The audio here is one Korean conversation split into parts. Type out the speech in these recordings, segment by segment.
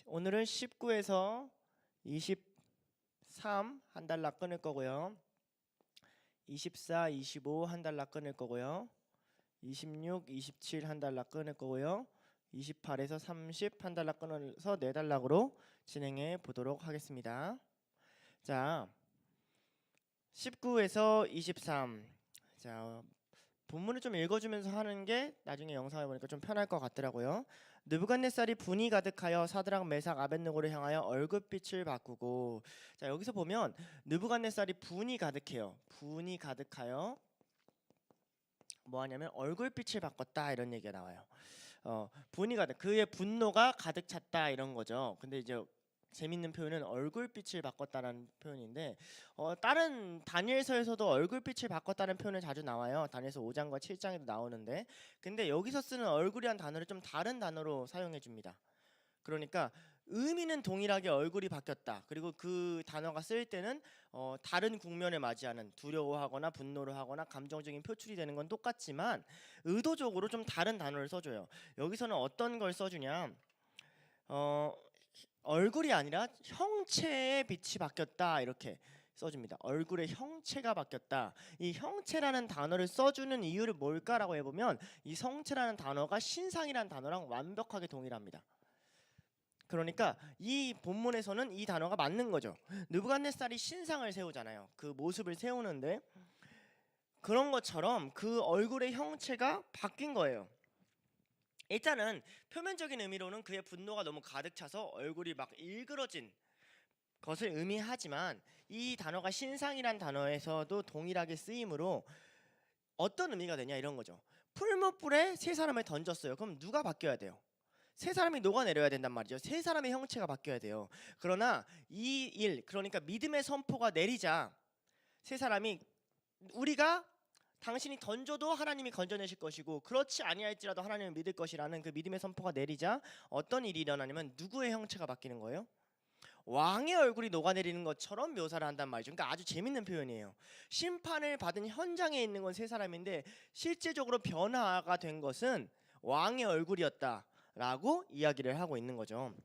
오늘은 19에서 23 한 달락 끊을 거고요. 24, 25 한 달락 끊을 거고요. 26, 27 한 달락 끊을 거고요. 28에서 30 한 달락 끊어서 4달락으로 진행해 보도록 하겠습니다. 자, 19에서 23. 자, 본문을 좀 읽어주면서 하는 게 나중에 영상을 보니까 좀 편할 것 같더라고요. 느부갓네살이 분이 가득하여 사드락 메삭 아벳느고를 향하여 얼굴빛을 바꾸고. 자, 여기서 보면 느부갓네살이 분이 가득해요. 분이 가득하여 뭐 하냐면 얼굴빛을 바꿨다 이런 얘기가 나와요. 분이 가득, 그의 분노가 가득 찼다 이런 거죠. 근데 이제 재밌는 표현은 얼굴빛을 바꿨다는 표현인데 다른 다니엘서에서도 얼굴빛을 바꿨다는 표현을 자주 나와요. 다니엘서 5장과 7장에도 나오는데, 근데 여기서 쓰는 얼굴이란 단어를 좀 다른 단어로 사용해 줍니다. 그러니까 의미는 동일하게 얼굴이 바뀌었다. 그리고 그 단어가 쓰일 때는 다른 국면을 맞이하는, 두려워하거나 분노를 하거나 감정적인 표출이 되는 건 똑같지만 의도적으로 좀 다른 단어를 써줘요. 여기서는 어떤 걸 써주냐, 얼굴이 아니라 형체의 빛이 바뀌었다 이렇게 써줍니다. 얼굴의 형체가 바뀌었다. 이 형체라는 단어를 써주는 이유를 뭘까라고 해보면 이 성체라는 단어가 신상이라는 단어랑 완벽하게 동일합니다. 그러니까 이 본문에서는 이 단어가 맞는 거죠. 느부갓네살이 신상을 세우잖아요. 그 모습을 세우는데 그런 것처럼 그 얼굴의 형체가 바뀐 거예요. 일단은 표면적인 의미로는 그의 분노가 너무 가득 차서 얼굴이 막 일그러진 것을 의미하지만 이 단어가 신상이란 단어에서도 동일하게 쓰이므로 어떤 의미가 되냐 이런 거죠. 풀무불에 세 사람을 던졌어요. 그럼 누가 바뀌어야 돼요? 세 사람이 녹아내려야 된단 말이죠. 세 사람의 형체가 바뀌어야 돼요. 그러나 이 일, 그러니까 믿음의 선포가 내리자 세 사람이, 우리가 당신이 던져도 하나님이 건져내실 것이고 그렇지 아니할지라도 하나님을 믿을 것이라는 그 믿음의 선포가 내리자 어떤 일이 일어나냐면 누구의 형체가 바뀌는 거예요? 왕의 얼굴이 녹아내리는 것처럼 묘사를 한단 말이죠. 그러니까 아주 재밌는 표현이에요. 심판을 받은 현장에 있는 건 세 사람인데 실제적으로 변화가 된 것은 왕의 얼굴이었다라고 이야기를 하고 있는 거죠.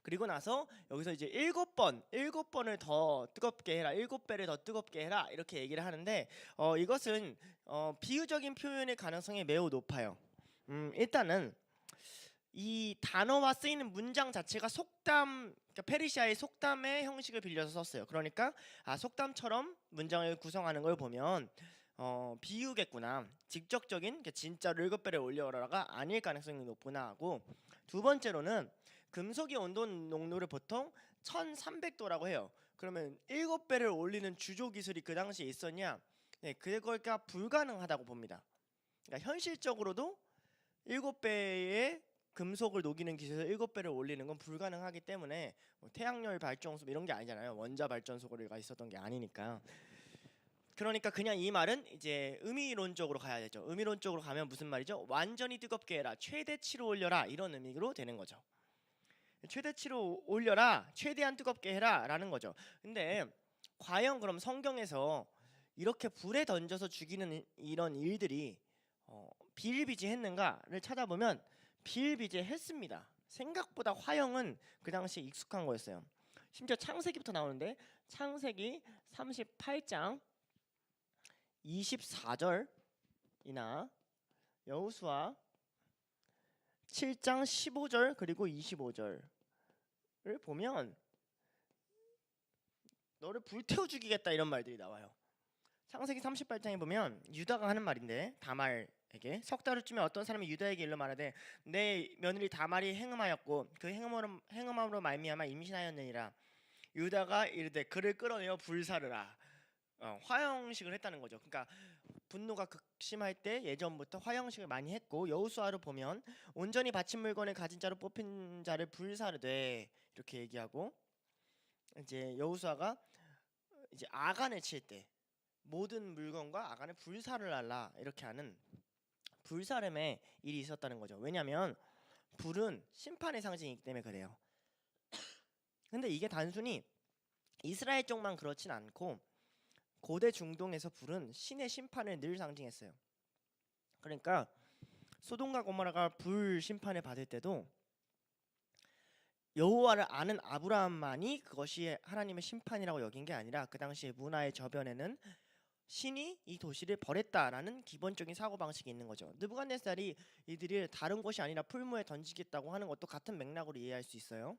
그리고 나서 여기서 이제 7번을 더 뜨겁게 해라, 7배를 더 뜨겁게 해라 이렇게 얘기를 하는데 이것은 비유적인 표현의 가능성이 매우 높아요. 일단은 이 단어와 쓰이는 문장 자체가 속담, 그러니까 페르시아의 속담의 형식을 빌려서 썼어요. 그러니까 속담처럼 문장을 구성하는 걸 보면 비유겠구나, 직접적인, 그러니까 진짜로 7배를 올려라가 아닐 가능성이 높구나 하고, 두 번째로는 금속의 온도 농도를 보통 1300도라고 해요. 그러면 7배를 올리는 주조 기술이 그 당시에 있었냐? 네, 그걸까 불가능하다고 봅니다. 그러니까 현실적으로도 7배의 금속을 녹이는 기술에서 7배를 올리는 건 불가능하기 때문에 태양열 발전소 이런 게 아니잖아요. 원자 발전소가 있었던 게 아니니까. 그러니까 그냥 이 말은 이제 의미론적으로 가야 되죠. 의미론적으로 가면 무슨 말이죠? 완전히 뜨겁게 해라, 최대치로 올려라 이런 의미로 되는 거죠. 최대치로 올려라, 최대한 뜨겁게 해라 라는 거죠. 근데 과연 그럼 성경에서 이렇게 불에 던져서 죽이는 이런 일들이 비일비재했는가를 찾아보면 비일비재했습니다. 생각보다 화형은 그 당시에 익숙한 거였어요. 심지어 창세기부터 나오는데 창세기 38장 24절이나 여호수아 7장 15절 그리고 25절을 보면 너를 불태워 죽이겠다 이런 말들이 나와요. 창세기 38장에 보면 유다가 하는 말인데, 다말에게 석 달쯤에 어떤 사람이 유다에게 일러 말하되 내 며느리 다말이 행음하였고 그 행음함으로 말미암아 임신하였느니라. 유다가 이르되 그를 끌어내어 불사르라. 화형식을 했다는 거죠. 그러니까 분노가 극심할 때 예전부터 화형식을 많이 했고, 여호수아로 보면 온전히 바친 물건을 가진 자로 뽑힌 자를 불사르되 이렇게 얘기하고, 이제 여호수아가 이제 아간을 칠 때 모든 물건과 아간을 불사를 할라 이렇게 하는 불사름의 일이 있었다는 거죠. 왜냐하면 불은 심판의 상징이기 때문에 그래요. 근데 이게 단순히 이스라엘 쪽만 그렇진 않고 고대 중동에서 불은 신의 심판을 늘 상징했어요. 그러니까 소돔과 고모라가 불 심판을 받을 때도 여호와를 아는 아브라함만이 그것이 하나님의 심판이라고 여긴 게 아니라 그 당시의 문화의 저변에는 신이 이 도시를 벌했다라는 기본적인 사고방식이 있는 거죠. 느부갓네살이 이들을 다른 곳이 아니라 풀무에 던지겠다고 하는 것도 같은 맥락으로 이해할 수 있어요.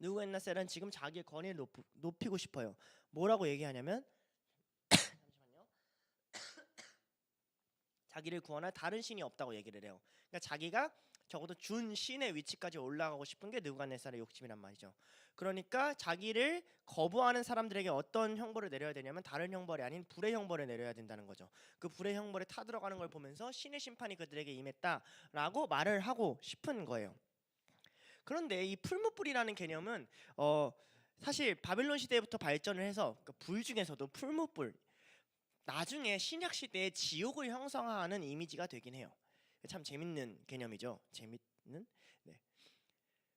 느부갓네살은 지금 자기의 권위를 높이고 싶어요. 뭐라고 얘기하냐면 잠시만요. 자기를 구원할 다른 신이 없다고 얘기를 해요. 그러니까 자기가 적어도 준 신의 위치까지 올라가고 싶은 게 느부갓네살의 욕심이란 말이죠. 그러니까 자기를 거부하는 사람들에게 어떤 형벌을 내려야 되냐면 다른 형벌이 아닌 불의 형벌을 내려야 된다는 거죠. 그 불의 형벌에 타들어가는 걸 보면서 신의 심판이 그들에게 임했다라고 말을 하고 싶은 거예요. 그런데 이 풀무불이라는 개념은 사실 바빌론 시대부터 발전을 해서 그러니까 불 중에서도 풀무불 나중에 신약 시대에 지옥을 형성하는 이미지가 되긴 해요. 참 재밌는 개념이죠. 재밌는. 네.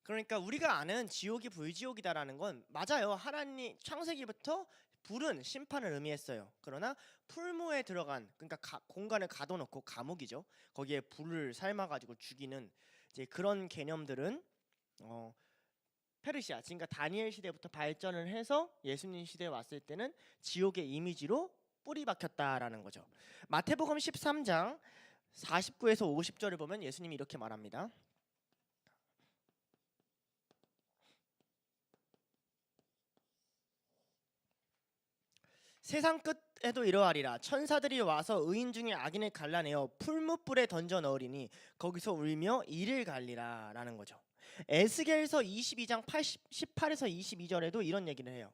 그러니까 우리가 아는 지옥이 불지옥이다라는 건 맞아요. 하나님 창세기부터 불은 심판을 의미했어요. 그러나 풀무에 들어간 그러니까 공간을 가둬놓고 감옥이죠. 거기에 불을 삶아가지고 죽이는 이제 그런 개념들은 페르시아, 그러니까 다니엘 시대부터 발전을 해서 예수님 시대에 왔을 때는 지옥의 이미지로 뿌리 박혔다라는 거죠. 마태복음 13장 49에서 50절을 보면 예수님이 이렇게 말합니다. 세상 끝에도 이러하리라. 천사들이 와서 의인 중에 악인을 갈라내어 풀무불에 던져 넣으리니 거기서 울며 이를 갈리라 라는 거죠. 에스겔서 22장 18에서 22절에도 이런 얘기를 해요.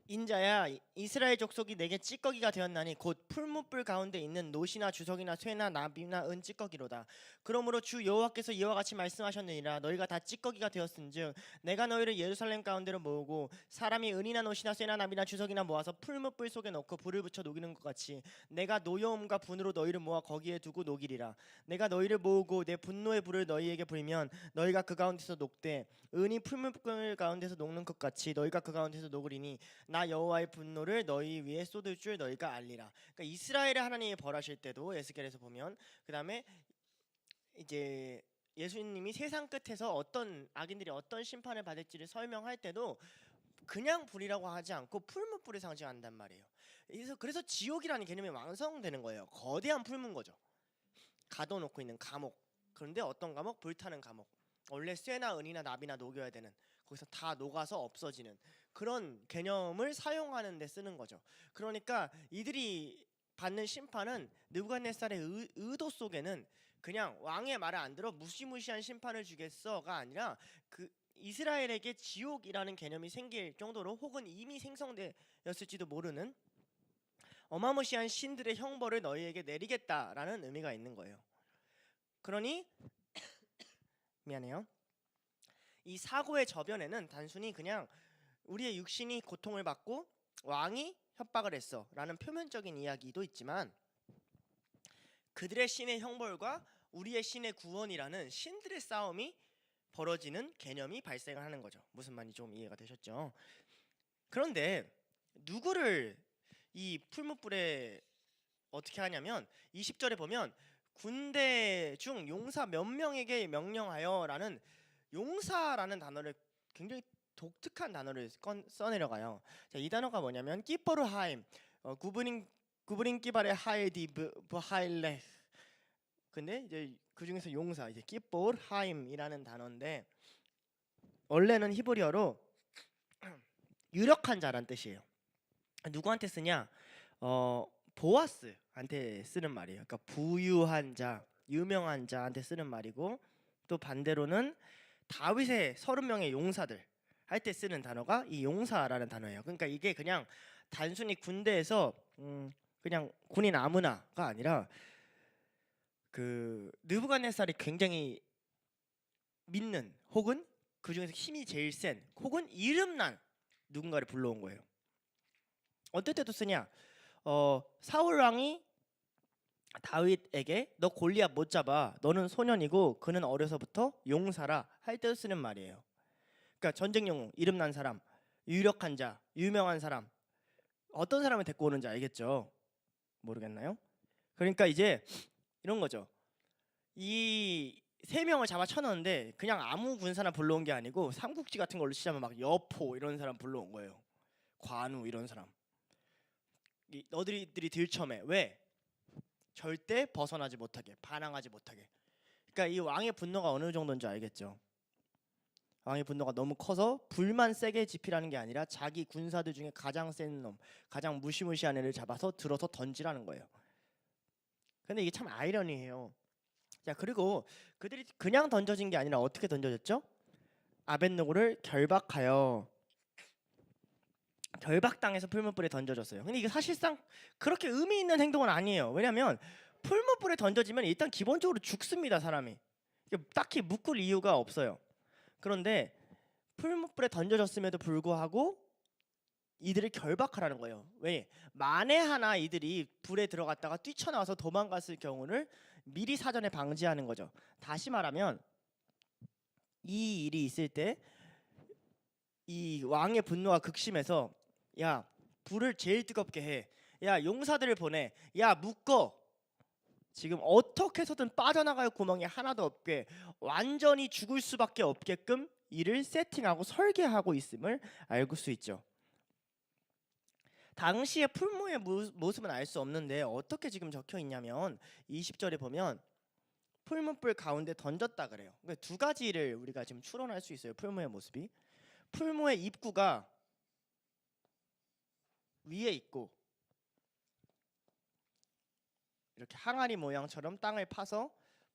인자야, 이스라엘 족속이 내게 찌꺼기가 되었나니 곧 풀무불 가운데 있는 노시나 주석이나 쇠나 나비나 은 찌꺼기로다. 그러므로 주 여호와께서 이와 같이 말씀하셨느니라. 너희가 다 찌꺼기가 되었은즉 내가 너희를 예루살렘 가운데로 모으고 사람이 은이나 노시나 쇠나 나비나 주석이나 모아서 풀무불 속에 넣고 불을 붙여 녹이는 것 같이 내가 노여움과 분으로 너희를 모아 거기에 두고 녹이리라. 내가 너희를 모으고 내 분노의 불을 너희에게 불면 너희가 그 가운데서 녹되 은이 풀무불 가운데서 녹는 것 같이 너희가 그 가운데서 녹으리니 나 여호와의 분노를 너희 위에 쏟을 줄 너희가 알리라. 그러니까 이스라엘의 하나님이 벌하실 때도 에스겔에서 보면 그 다음에 이제 예수님이 세상 끝에서 어떤 악인들이 어떤 심판을 받을지를 설명할 때도 그냥 불이라고 하지 않고 풀무불을 상징한단 말이에요. 그래서 지옥이라는 개념이 완성되는 거예요. 거대한 풀무인 거죠. 가둬놓고 있는 감옥. 그런데 어떤 감옥? 불타는 감옥. 원래 쇠나 은이나 나비나 녹여야 되는 거기서 다 녹아서 없어지는 그런 개념을 사용하는 데 쓰는 거죠. 그러니까 이들이 받는 심판은 느부갓네살의 의도 속에는 그냥 왕의 말을 안 들어 무시무시한 심판을 주겠어가 아니라 그 이스라엘에게 지옥이라는 개념이 생길 정도로 혹은 이미 생성되었을지도 모르는 어마무시한 신들의 형벌을 너희에게 내리겠다라는 의미가 있는 거예요. 그러니 미안해요. 이 사고의 저변에는 단순히 그냥 우리의 육신이 고통을 받고 왕이 협박을 했어 라는 표면적인 이야기도 있지만 그들의 신의 형벌과 우리의 신의 구원이라는 신들의 싸움이 벌어지는 개념이 발생을 하는 거죠. 무슨 말인지 좀 이해가 되셨죠? 그런데 누구를 이 풀무불에 어떻게 하냐면 20절에 보면 군대 중 용사 몇 명에게 명령하여 라는 용사라는 단어를 굉장히 독특한 단어를 써내려가요. 자, 이 단어가 뭐냐면 끼퍼르 하임 구브린 끼바레 하이디브 하일레. 근데 이제 그 중에서 용사 이제 끼뽀르 하임이라는 단어인데 원래는 히브리어로 유력한 자란 뜻이에요. 누구한테 쓰냐? 보아스한테 쓰는 말이에요. 그러니까 부유한 자, 유명한 자한테 쓰는 말이고 또 반대로는 다윗의 30명의 용사들 할 때 쓰는 단어가 이 용사라는 단어예요. 그러니까 이게 그냥 단순히 군대에서 그냥 군인 아무나가 아니라 그 느부갓네살이 굉장히 믿는 혹은 그 중에서 힘이 제일 센 혹은 이름난 누군가를 불러온 거예요. 어떨 때도 쓰냐? 사울 왕이 다윗에게 너 골리앗 못 잡아. 너는 소년이고 그는 어려서부터 용사라 할 때도 쓰는 말이에요. 그러니까 전쟁 영웅, 이름난 사람, 유력한 자, 유명한 사람 어떤 사람을 데리고 오는지 알겠죠? 모르겠나요? 그러니까 이제 이런 거죠. 이 세 명을 잡아 쳐넣는데 그냥 아무 군사나 불러온 게 아니고 삼국지 같은 걸로 치자면 막 여포 이런 사람 불러온 거예요. 관우 이런 사람. 너희들이 들쳐매. 왜? 절대 벗어나지 못하게, 반항하지 못하게. 그러니까 이 왕의 분노가 어느 정도인지 알겠죠? 왕의 분노가 너무 커서 불만 세게 지피라는 게 아니라 자기 군사들 중에 가장 센 놈, 가장 무시무시한 애를 잡아서 들어서 던지라는 거예요. 근데 이게 참 아이러니해요. 자, 그리고 그들이 그냥 던져진 게 아니라 어떻게 던져졌죠? 아벳노고를 결박하여 결박당해서 풀무불에 던져졌어요. 근데 이게 사실상 그렇게 의미 있는 행동은 아니에요. 왜냐하면 풀무불에 던져지면 일단 기본적으로 죽습니다, 사람이. 딱히 묶을 이유가 없어요. 그런데 풀무불에 던져졌음에도 불구하고 이들을 결박하라는 거예요. 왜? 만에 하나 이들이 불에 들어갔다가 뛰쳐나와서 도망갔을 경우를 미리 사전에 방지하는 거죠. 다시 말하면 이 일이 있을 때 이 왕의 분노가 극심해서 야, 불을 제일 뜨겁게 해. 야, 용사들을 보내. 야, 묶어. 지금 어떻게 해서든 빠져나갈 구멍이 하나도 없게 완전히 죽을 수밖에 없게끔 이를 세팅하고 설계하고 있음을 알 수 있죠. 당시의 풀무의 모습은 알 수 없는데 어떻게 지금 적혀 있냐면 20절에 보면 풀무불 가운데 던졌다 그래요. 그러니까 두 가지를 우리가 지금 추론할 수 있어요. 풀무의 모습이. 풀무의 입구가 위에 있고 이렇게 항아리 모양처럼 땅을 파서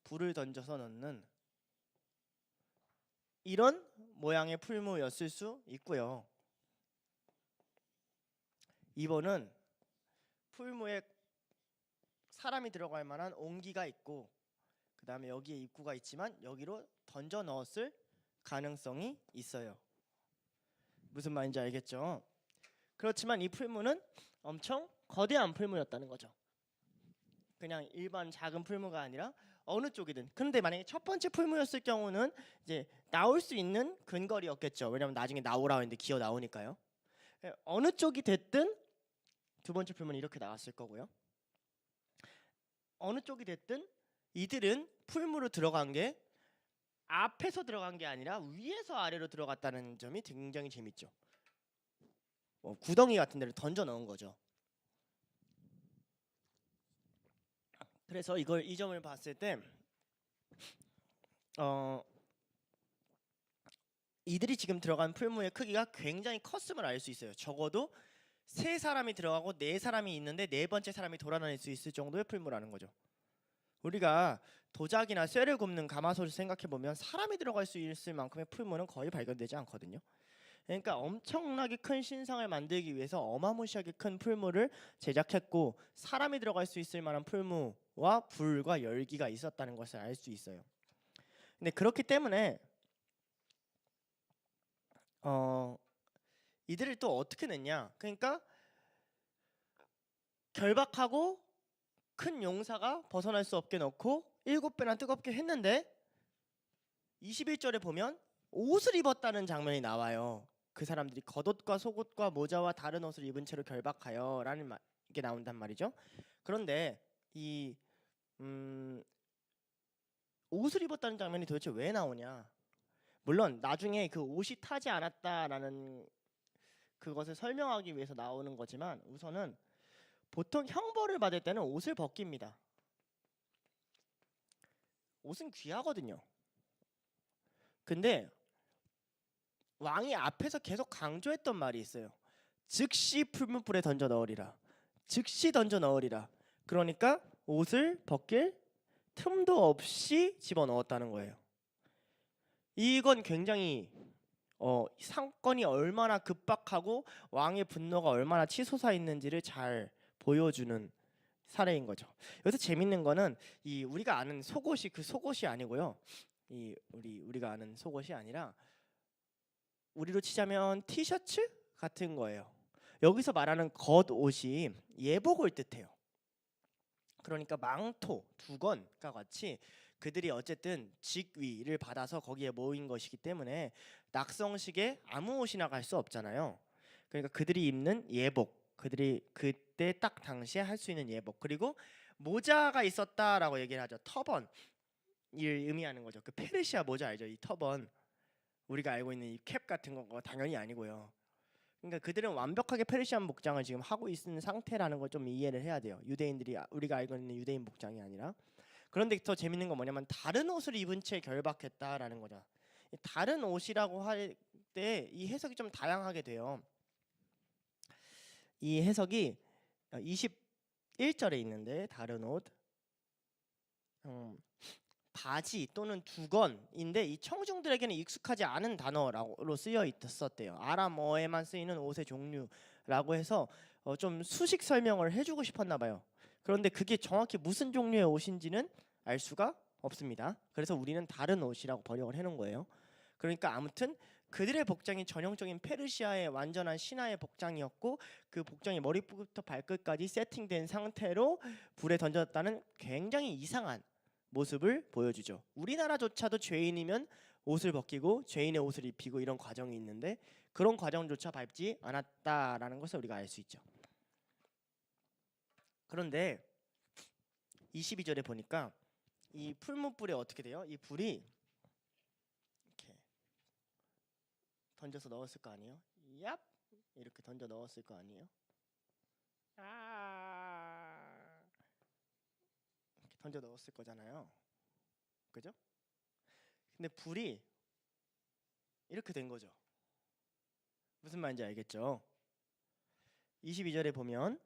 불을 던져서 넣는 이런 모양의 풀무였을 수 있고요. 2번은 풀무에 사람이 들어갈 만한 옹기가 있고 그 다음에 여기에 입구가 있지만 여기로 던져 넣었을 가능성이 있어요. 무슨 말인지 알겠죠? 그렇지만 이 풀무는 엄청 거대한 풀무였다는 거죠. 그냥 일반 작은 풀무가 아니라 어느 쪽이든. 근데 만약에 첫 번째 풀무였을 경우는 이제 나올 수 있는 근거리였겠죠. 왜냐면 나중에 나오라고 했는데 기어 나오니까요. 어느 쪽이 됐든 두 번째 풀무는 이렇게 나왔을 거고요. 어느 쪽이 됐든 이들은 풀무로 들어간 게 앞에서 들어간 게 아니라 위에서 아래로 들어갔다는 점이 굉장히 재밌죠. 구덩이 같은 데를 던져 넣은 거죠. 그래서 이 점을 봤을 때 이들이 지금 들어간 풀무의 크기가 굉장히 컸음을 알 수 있어요. 적어도 세 사람이 들어가고 네 사람이 있는데 네 번째 사람이 돌아다닐 수 있을 정도의 풀무라는 거죠. 우리가 도자기나 쇠를 굽는 가마솥을 생각해 보면 사람이 들어갈 수 있을 만큼의 풀무는 거의 발견되지 않거든요. 그러니까 엄청나게 큰 신상을 만들기 위해서 어마무시하게 큰 풀무를 제작했고 사람이 들어갈 수 있을 만한 풀무와 불과 열기가 있었다는 것을 알 수 있어요. 근데 그렇기 때문에 이들을 또 어떻게 냈냐? 그러니까 결박하고 큰 용사가 벗어날 수 없게 넣고 7배나 뜨겁게 했는데 21절에 보면 옷을 입었다는 장면이 나와요. 그 사람들이 겉옷과 속옷과 모자와 다른 옷을 입은 채로 결박하여 라는 게 나온단 말이죠. 그런데 이 옷을 입었다는 장면이 도대체 왜 나오냐? 물론 나중에 그 옷이 타지 않았다라는 그것을 설명하기 위해서 나오는 거지만 우선은 보통 형벌을 받을 때는 옷을 벗깁니다. 옷은 귀하거든요. 근데 왕이 앞에서 계속 강조했던 말이 있어요. 즉시 풀무불에 던져 넣으리라. 즉시 던져 넣으리라. 그러니까 옷을 벗길 틈도 없이 집어넣었다는 거예요. 이건 굉장히 상권이 얼마나 급박하고 왕의 분노가 얼마나 치솟아 있는지를 잘 보여주는 사례인 거죠. 여기서 재밌는 거는 이 우리가 아는 속옷이 그 속옷이 아니고요. 이 우리가 아는 속옷이 아니라 우리로 치자면 티셔츠 같은 거예요. 여기서 말하는 겉옷이 예복을 뜻해요. 그러니까 망토, 두건과 같이 그들이 어쨌든 직위를 받아서 거기에 모인 것이기 때문에 낙성식에 아무 옷이나 갈 수 없잖아요. 그러니까 그들이 입는 예복, 그들이 그때 딱 당시에 할 수 있는 예복. 그리고 모자가 있었다라고 얘기를 하죠. 터번 이 의미하는 거죠. 그 페르시아 모자 알죠? 이 터번 우리가 알고 있는 이 캡 같은 거 당연히 아니고요. 그러니까 그들은 완벽하게 페르시안 목장을 지금 하고 있는 상태라는 걸 좀 이해를 해야 돼요. 유대인들이 우리가 알고 있는 유대인 목장이 아니라. 그런데 더 재밌는 건 뭐냐면 다른 옷을 입은 채 결박했다라는 거죠. 다른 옷이라고 할 때 이 해석이 좀 다양하게 돼요. 이 해석이 21절에 있는데 다른 옷 바지 또는 두건인데 이 청중들에게는 익숙하지 않은 단어로 쓰여 있었대요. 아람어에만 쓰이는 옷의 종류라고 해서 좀 수식 설명을 해주고 싶었나 봐요. 그런데 그게 정확히 무슨 종류의 옷인지는 알 수가 없습니다. 그래서 우리는 다른 옷이라고 번역을 해놓은 거예요. 그러니까 아무튼 그들의 복장이 전형적인 페르시아의 완전한 신화의 복장이었고 그 복장이 머리부터 발끝까지 세팅된 상태로 불에 던졌다는 굉장히 이상한 모습을 보여주죠. 우리나라조차도 죄인이면 옷을 벗기고 죄인의 옷을 입히고 이런 과정이 있는데 그런 과정조차 밟지 않았다라는 것을 우리가 알 수 있죠. 그런데 22절에 보니까 이 풀무불에 어떻게 돼요? 이 불이 이렇게 던져서 넣었을 거 아니에요? 얍! 이렇게 던져 넣었을 거 아니에요? 이렇게 던져 넣었을 거잖아요. 그죠? 근데 불이 이렇게 된 거죠. 무슨 말인지 알겠죠? 22절에 보면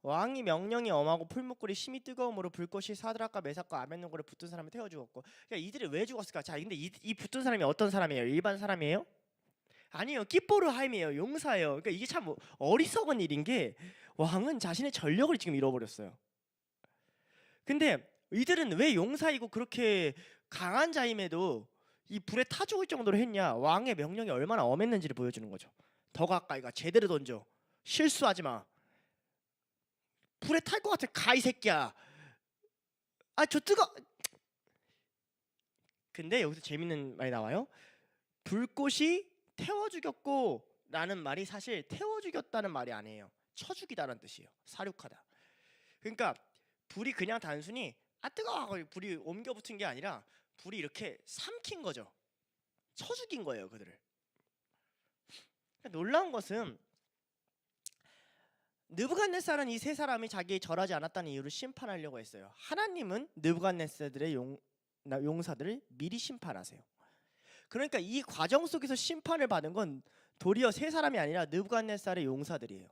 왕이 명령이 엄하고 풀무불이 심히 뜨거움으로 불꽃이 사드락과 메삭과 아벳느고를 붙은 사람을 태워 죽었고. 그러니까 이들이 왜 죽었을까? 자, 근데 이 붙은 사람이 어떤 사람이에요? 일반 사람이에요? 아니에요. 깃보르하임이에요. 용사예요. 그러니까 이게 참 어리석은 일인 게 왕은 자신의 전력을 지금 잃어버렸어요. 근데 이들은 왜 용사이고 그렇게 강한 자임에도 이 불에 타 죽을 정도로 했냐? 왕의 명령이 얼마나 엄했는지를 보여주는 거죠. 더 가까이 가. 제대로 던져. 실수하지 마. 불에 탈 것 같아. 가 이 새끼야. 아, 저 뜨거. 근데 여기서 재밌는 말이 나와요. 불꽃이 태워 죽였고 라는 말이 사실 태워 죽였다는 말이 아니에요. 쳐 죽이다는 뜻이에요. 사륙하다. 그러니까 불이 그냥 단순히 아 뜨거워 하고 불이 옮겨 붙은 게 아니라 불이 이렇게 삼킨 거죠. 쳐 죽인 거예요, 그들을. 그러니까 놀라운 것은 느부갓네살은 이 세 사람이 자기에 절하지 않았다는 이유로 심판하려고 했어요. 하나님은 느부갓네살들의 용사들을 미리 심판하세요. 그러니까 이 과정 속에서 심판을 받은 건 도리어 세 사람이 아니라 느부갓네살의 용사들이에요.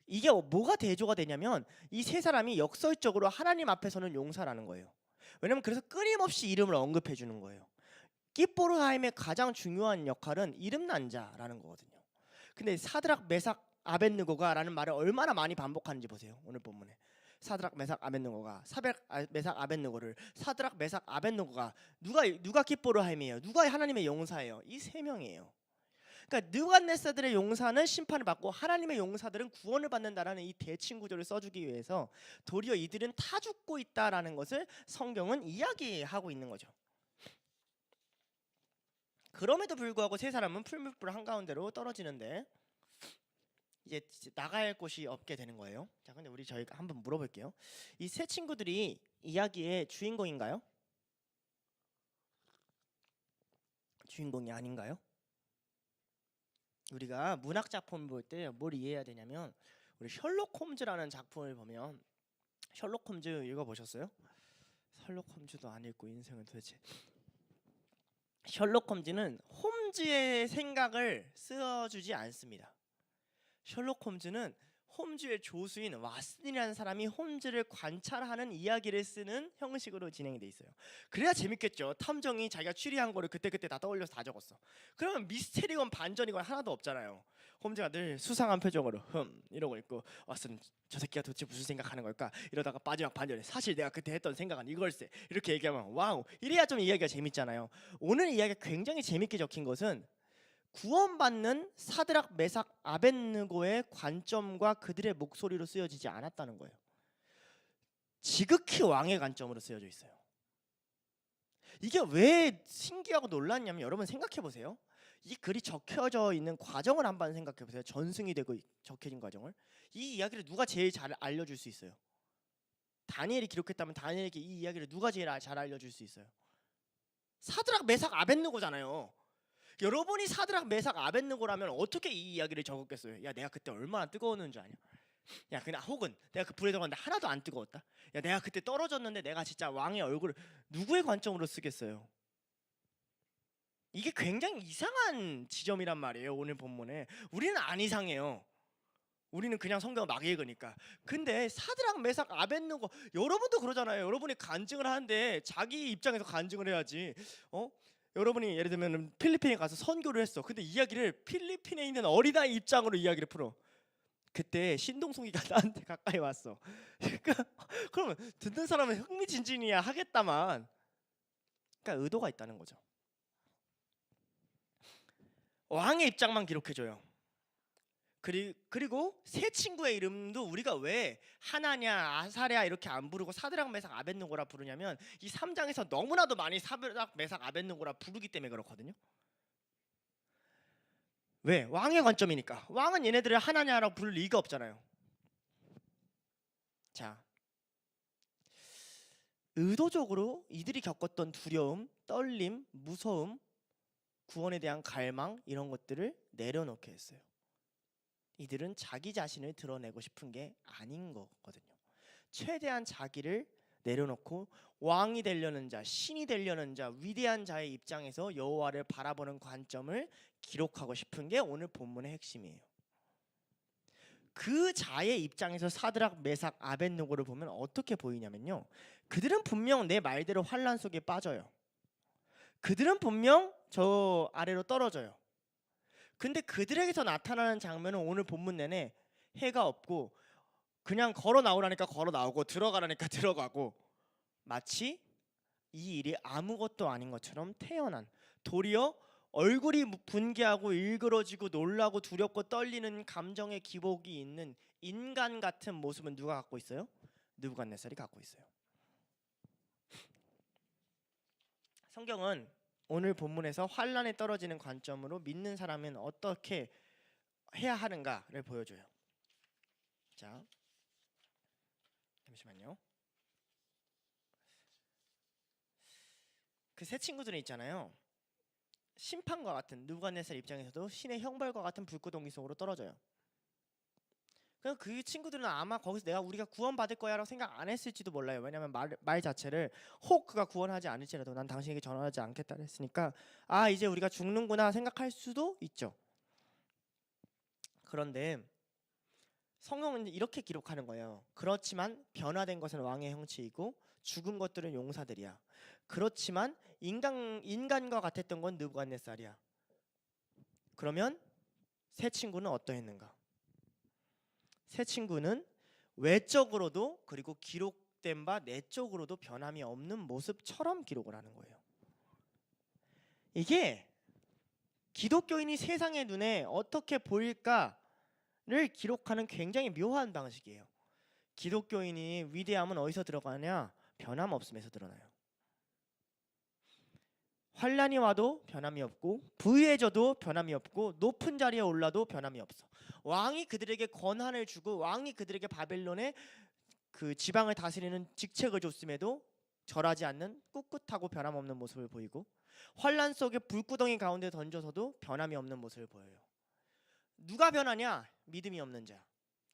이게 뭐가 대조가 되냐면 이 세 사람이 역설적으로 하나님 앞에서는 용사라는 거예요. 왜냐면 그래서 끊임없이 이름을 언급해 주는 거예요. 깃보르하임의 가장 중요한 역할은 이름난 자라는 거거든요. 근데 사드락 메삭 아벳느고가 라는 말을 얼마나 많이 반복하는지 보세요. 오늘 본문에 사드락 메삭 아벳느고가 메삭 아벳느고를 사드락 메삭 아벳느고가 누가 깃보르하임이에요? 누가 하나님의 용사예요? 이 세 명이에요. 그러니까 느부갓네살들의 용사는 심판을 받고 하나님의 용사들은 구원을 받는다라는 이 대칭 구조를 써주기 위해서 도리어 이들은 타 죽고 있다라는 것을 성경은 이야기하고 있는 거죠. 그럼에도 불구하고 세 사람은 풀무불 한가운데로 떨어지는데 이제 나갈 곳이 없게 되는 거예요. 자, 근데 저희가 한번 물어볼게요. 이 세 친구들이 이야기의 주인공인가요? 주인공이 아닌가요? 우리가 문학 작품 볼 때 뭘 이해해야 되냐면 우리 셜록 홈즈라는 작품을 보면 셜록 홈즈 읽어보셨어요? 셜록 홈즈도 안 읽고 인생은 도대체. 셜록 홈즈는 홈즈의 생각을 쓰어주지 않습니다. 셜록 홈즈는 홈즈의 조수인 왓슨이라는 사람이 홈즈를 관찰하는 이야기를 쓰는 형식으로 진행이 돼 있어요. 그래야 재밌겠죠. 탐정이 자기가 추리한 거를 그때그때 다 떠올려서 다 적었어. 그러면 미스테리건 반전이건 하나도 없잖아요. 홈즈가 늘 수상한 표정으로 이러고 있고 왓슨 저 새끼가 도대체 무슨 생각하는 걸까? 이러다가 마지막 반전에 사실 내가 그때 했던 생각은 이걸세. 이렇게 얘기하면 와우, 이래야 좀 이야기가 재밌잖아요. 오늘 이야기가 굉장히 재밌게 적힌 것은 구원받는 사드락 메삭 아벳느고의 관점과 그들의 목소리로 쓰여지지 않았다는 거예요. 지극히 왕의 관점으로 쓰여져 있어요. 이게 왜 신기하고 놀랐냐면 여러분 생각해 보세요. 이 글이 적혀져 있는 과정을 한번 생각해 보세요. 전승이 되고 적혀진 과정을. 이 이야기를 누가 제일 잘 알려줄 수 있어요? 다니엘이 기록했다면 다니엘에게 이 이야기를 누가 제일 잘 알려줄 수 있어요? 사드락 메삭 아벳느고잖아요. 여러분이 사드락 메삭 아벳느고라면 어떻게 이 이야기를 적었겠어요? 야, 내가 그때 얼마나 뜨거웠는 줄 아냐? 야, 그냥 혹은 내가 그 불에 들어갔는데 하나도 안 뜨거웠다. 야, 내가 그때 떨어졌는데 내가 진짜 왕의 얼굴을 누구의 관점으로 쓰겠어요? 이게 굉장히 이상한 지점이란 말이에요. 오늘 본문에 우리는 안 이상해요. 우리는 그냥 성경을 막 읽으니까. 근데 사드락 메삭 아벳느고, 여러분도 그러잖아요. 여러분이 간증을 하는데 자기 입장에서 간증을 해야지. 여러분이 예를 들면 필리핀에 가서 선교를 했어. 근데 이야기를 필리핀에 있는 어린아이 입장으로 이야기를 풀어. 그때 신동숙이가 나한테 가까이 왔어. 그러니까 그러면 듣는 사람은 흥미진진이야 하겠다만, 그러니까 의도가 있다는 거죠. 왕의 입장만 기록해줘요. 그리고 세 친구의 이름도 우리가 왜 하나냐 아사랴 이렇게 안 부르고 사드락 메삭 아벳느고라 부르냐면 이 3장에서 너무나도 많이 사드락 메삭 아벳느고라 부르기 때문에 그렇거든요. 왜? 왕의 관점이니까. 왕은 얘네들을 하나냐라고 부를 리가 없잖아요. 자, 의도적으로 이들이 겪었던 두려움, 떨림, 무서움, 구원에 대한 갈망 이런 것들을 내려놓게 했어요. 이들은 자기 자신을 드러내고 싶은 게 아닌 거거든요. 최대한 자기를 내려놓고 왕이 되려는 자, 신이 되려는 자, 위대한 자의 입장에서 여호와를 바라보는 관점을 기록하고 싶은 게 오늘 본문의 핵심이에요. 그 자의 입장에서 사드락 메삭 아벳느고를 보면 어떻게 보이냐면요, 그들은 분명 내 말대로 환난 속에 빠져요. 그들은 분명 저 아래로 떨어져요. 근데 그들에게서 나타나는 장면은 오늘 본문 내내 해가 없고 그냥 걸어 나오라니까 걸어 나오고 들어가라니까 들어가고, 마치 이 일이 아무것도 아닌 것처럼 태어난, 도리어 얼굴이 분개하고 일그러지고 놀라고 두렵고 떨리는 감정의 기복이 있는 인간 같은 모습은 누가 갖고 있어요? 느부갓네살이 갖고 있어요. 성경은 오늘 본문에서 환난에 떨어지는 관점으로 믿는 사람은 어떻게 해야 하는가를 보여줘요. 자, 잠시만요. 그 세 친구들은 있잖아요. 심판과 같은, 느부갓네살 입장에서도 신의 형벌과 같은 불구덩이 속으로 떨어져요. 그냥 그 친구들은 아마 거기서 우리가 구원받을 거야라고 생각 안 했을지도 몰라요. 왜냐하면 말 자체를 혹 그가 구원하지 않을지라도 난 당신에게 전하지 않겠다 했으니까 아, 이제 우리가 죽는구나 생각할 수도 있죠. 그런데 성경은 이렇게 기록하는 거예요. 그렇지만 변화된 것은 왕의 형체이고 죽은 것들은 용사들이야. 그렇지만 인간과 같았던 건 느부갓네살이야. 그러면 세 친구는 어떠했는가? 세 친구는 외적으로도 그리고 기록된 바 내적으로도 변함이 없는 모습처럼 기록을 하는 거예요. 이게 기독교인이 세상의 눈에 어떻게 보일까를 기록하는 굉장히 묘한 방식이에요. 기독교인이 위대함은 어디서 들어가냐? 변함 없음에서 드러나요. 환란이 와도 변함이 없고 부유해져도 변함이 없고 높은 자리에 올라도 변함이 없어. 왕이 그들에게 권한을 주고 왕이 그들에게 바벨론의 그 지방을 다스리는 직책을 줬음에도 절하지 않는 꿋꿋하고 변함없는 모습을 보이고, 환란 속에 불구덩이 가운데 던져서도 변함이 없는 모습을 보여요. 누가 변하냐? 믿음이 없는 자,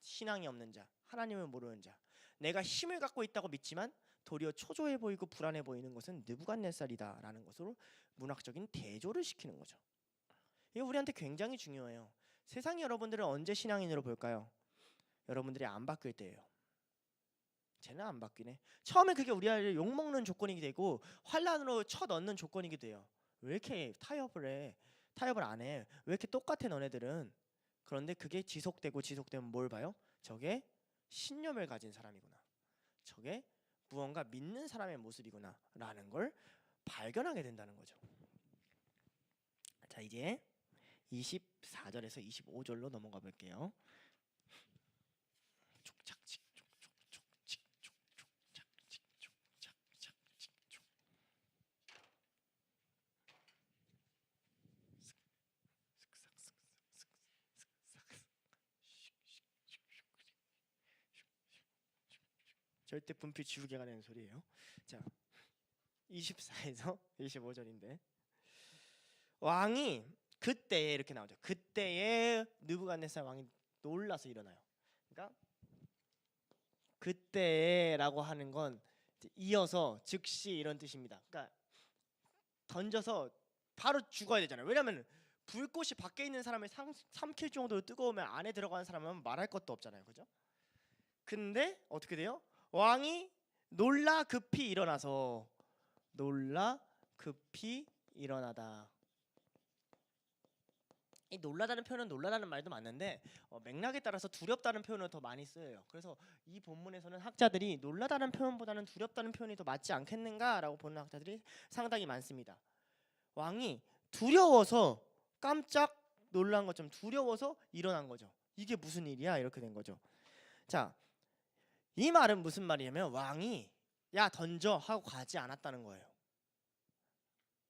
신앙이 없는 자, 하나님을 모르는 자. 내가 힘을 갖고 있다고 믿지만 도리어 초조해 보이고 불안해 보이는 것은 느부갓네살이다라는 것으로 문학적인 대조를 시키는 거죠. 이거 우리한테 굉장히 중요해요. 세상이 여러분들을 언제 신앙인으로 볼까요? 여러분들이 안 바뀔 때예요. 쟤는 안 바뀌네. 처음에 그게 우리를 욕먹는 조건이게 되고 환란으로 쳐넣는 조건이기도 해요. 왜 이렇게 타협을 해? 타협을 안 해? 왜 이렇게 똑같아 너네들은? 그런데 그게 지속되면 뭘 봐요? 저게 신념을 가진 사람이구나. 저게 무언가 믿는 사람의 모습이구나 라는 걸 발견하게 된다는 거죠. 자, 이제 24절에서 25절로 넘어가 볼게요. 절대 분필 지우개가 내는 소리예요. 자, 24에서 25절인데 왕이 그때에 이렇게 나오죠. 그때에 느부갓네살 왕이 놀라서 일어나요. 그러니까 그때라고 하는 건 이어서 즉시 이런 뜻입니다. 그러니까 던져서 바로 죽어야 되잖아요. 왜냐하면 불꽃이 밖에 있는 사람을 삼킬 정도로 뜨거우면 안에 들어가는 사람은 말할 것도 없잖아요, 그죠? 근데 어떻게 돼요? 왕이 놀라 급히 일어나서 놀라 급히 일어나다. 이 놀라다는 표현은 놀라다는 말도 맞는데 맥락에 따라서 두렵다는 표현을 더 많이 쓰여요. 그래서 이 본문에서는 학자들이 놀라다는 표현보다는 두렵다는 표현이 더 맞지 않겠는가라고 보는 학자들이 상당히 많습니다. 왕이 두려워서 깜짝 놀란 것처럼 두려워서 일어난 거죠. 이게 무슨 일이야? 이렇게 된 거죠. 자, 이 말은 무슨 말이냐면 왕이 야 던져 하고 가지 않았다는 거예요.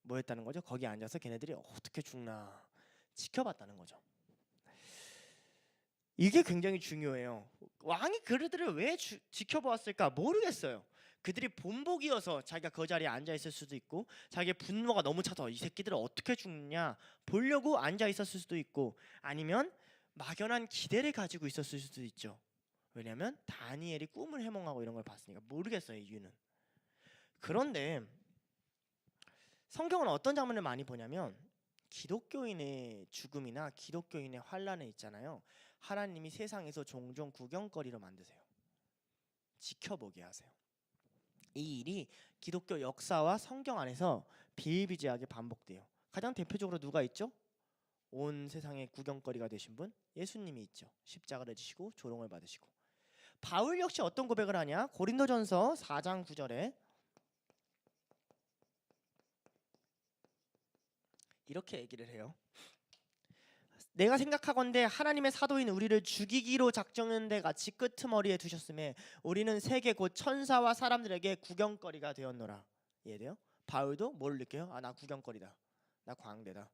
뭐였다는 거죠? 거기 앉아서 걔네들이 어떻게 죽나 지켜봤다는 거죠. 이게 굉장히 중요해요. 왕이 그들을 왜 지켜보았을까 모르겠어요. 그들이 본복이어서 자기가 그 자리에 앉아 있을 수도 있고, 자기의 분노가 너무 차서 이 새끼들을 어떻게 죽느냐 보려고 앉아 있었을 수도 있고, 아니면 막연한 기대를 가지고 있었을 수도 있죠. 왜냐하면 다니엘이 꿈을 해몽하고 이런 걸 봤으니까. 모르겠어요, 이유는. 그런데 성경은 어떤 장면을 많이 보냐면 기독교인의 죽음이나 기독교인의 환난에 있잖아요. 하나님이 세상에서 종종 구경거리로 만드세요. 지켜보게 하세요. 이 일이 기독교 역사와 성경 안에서 비일비재하게 반복돼요. 가장 대표적으로 누가 있죠? 온 세상의 구경거리가 되신 분 예수님이 있죠. 십자가를 지시고 조롱을 받으시고. 바울 역시 어떤 고백을 하냐? 고린도전서 4장 9절에 이렇게 얘기를 해요. 내가 생각하건대 하나님의 사도인 우리를 죽이기로 작정한 데 같이 끄트머리에 두셨음에 우리는 세계 곧 천사와 사람들에게 구경거리가 되었노라. 이해돼요? 바울도 뭘 느껴요? 아, 나 구경거리다. 나 광대다.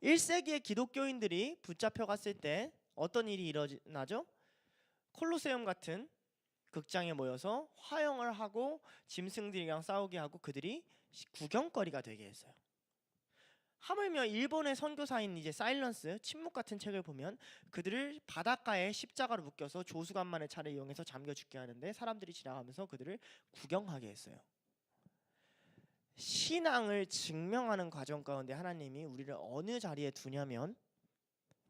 1세기의 기독교인들이 붙잡혀갔을 때 어떤 일이 일어나죠? 콜로세움 같은 극장에 모여서 화형을 하고 짐승들이랑 싸우게 하고 그들이 구경거리가 되게 했어요. 하물며 일본의 선교사인 이제 사일런스 침묵 같은 책을 보면 그들을 바닷가에 십자가로 묶여서 조수간만의 차를 이용해서 잠겨 죽게 하는데 사람들이 지나가면서 그들을 구경하게 했어요. 신앙을 증명하는 과정 가운데 하나님이 우리를 어느 자리에 두냐면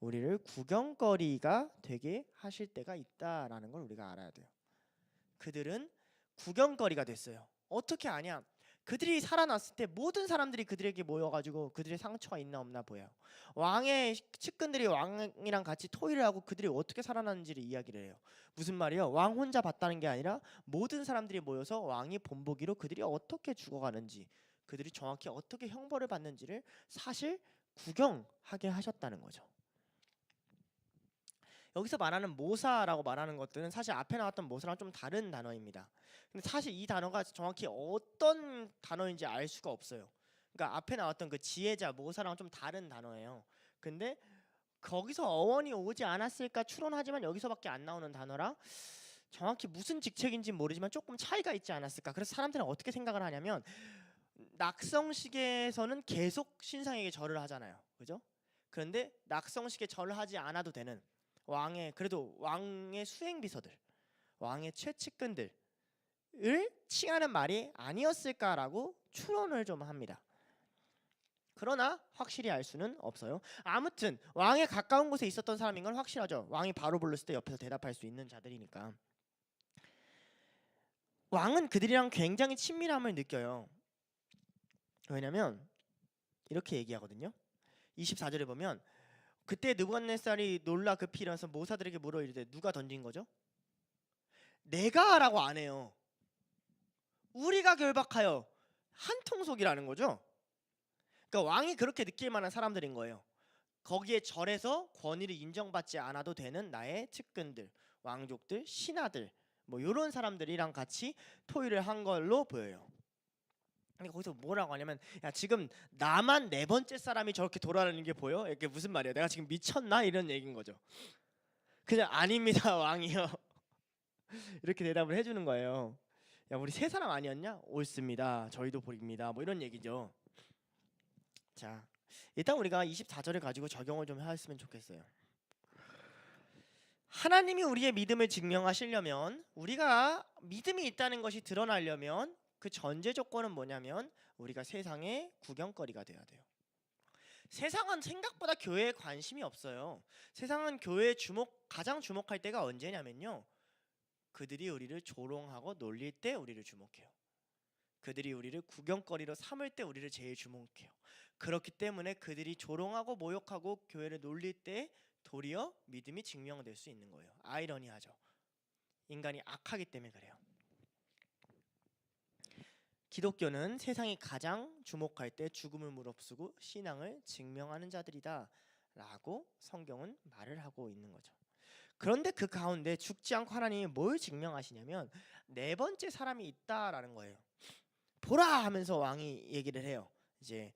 우리를 구경거리가 되게 하실 때가 있다라는 걸 우리가 알아야 돼요. 그들은 구경거리가 됐어요. 어떻게 아냐? 그들이 살아났을 때 모든 사람들이 그들에게 모여가지고 그들의 상처가 있나 없나 보여요. 왕의 측근들이 왕이랑 같이 토의를 하고 그들이 어떻게 살아났는지를 이야기를 해요. 무슨 말이에요? 왕 혼자 봤다는 게 아니라 모든 사람들이 모여서 왕이 본보기로 그들이 어떻게 죽어가는지, 그들이 정확히 어떻게 형벌을 받는지를 사실 구경하게 하셨다는 거죠. 여기서 말하는 모사라고 말하는 것들은 사실 앞에 나왔던 모사랑 좀 다른 단어입니다. 근데 사실 이 단어가 정확히 어떤 단어인지 알 수가 없어요. 그러니까 앞에 나왔던 그 지혜자 모사랑 좀 다른 단어예요. 근데 거기서 어원이 오지 않았을까 추론하지만 여기서밖에 안 나오는 단어라 정확히 무슨 직책인지 모르지만 조금 차이가 있지 않았을까. 그래서 사람들은 어떻게 생각을 하냐면 낙성식에서는 계속 신상에게 절을 하잖아요. 그죠? 그런데 낙성식에 절을 하지 않아도 되는 그래도 왕의 수행비서들, 왕의 최측근들을 칭하는 말이 아니었을까라고 추론을 좀 합니다. 그러나 확실히 알 수는 없어요. 아무튼 왕에 가까운 곳에 있었던 사람인 건 확실하죠. 왕이 바로 불렀을 때 옆에서 대답할 수 있는 자들이니까. 왕은 그들이랑 굉장히 친밀함을 느껴요. 왜냐면 이렇게 얘기하거든요. 24절에 보면 그때 느부갓네살이 놀라 급히 일어나서 모사들에게 물어 이르되 누가 던진 거죠? 내가라고 안 해요. 우리가 결박하여 한 통속이라는 거죠. 그러니까 왕이 그렇게 느낄 만한 사람들인 거예요. 거기에 절에서 권위를 인정받지 않아도 되는 나의 측근들, 왕족들, 신하들 뭐 이런 사람들이랑 같이 토의를 한 걸로 보여요. 근데 거기서 뭐라고 하냐면 야 지금 나만 네 번째 사람이 저렇게 돌아다니는 게 보여? 이게 무슨 말이야? 내가 지금 미쳤나? 이런 얘기인 거죠. 그냥 아닙니다 왕이요. 이렇게 대답을 해주는 거예요. 야, 우리 세 사람 아니었냐? 옳습니다. 저희도 볼입니다. 뭐 이런 얘기죠. 자, 일단 우리가 24절을 가지고 적용을 좀 했으면 좋겠어요. 하나님이 우리의 믿음을 증명하시려면, 우리가 믿음이 있다는 것이 드러나려면 그 전제 조건은 뭐냐면 우리가 세상의 구경거리가 돼야 돼요. 세상은 생각보다 교회에 관심이 없어요. 세상은 교회에 가장 주목할 때가 언제냐면요, 그들이 우리를 조롱하고 놀릴 때 우리를 주목해요. 그들이 우리를 구경거리로 삼을 때 우리를 제일 주목해요. 그렇기 때문에 그들이 조롱하고 모욕하고 교회를 놀릴 때 도리어 믿음이 증명될 수 있는 거예요. 아이러니하죠. 인간이 악하기 때문에 그래요. 기독교는 세상이 가장 주목할 때 죽음을 무릅쓰고 신앙을 증명하는 자들이다 라고 성경은 말을 하고 있는 거죠. 그런데 그 가운데 죽지 않고 하나님이 뭘 증명하시냐면 네 번째 사람이 있다라는 거예요. 보라 하면서 왕이 얘기를 해요. 이제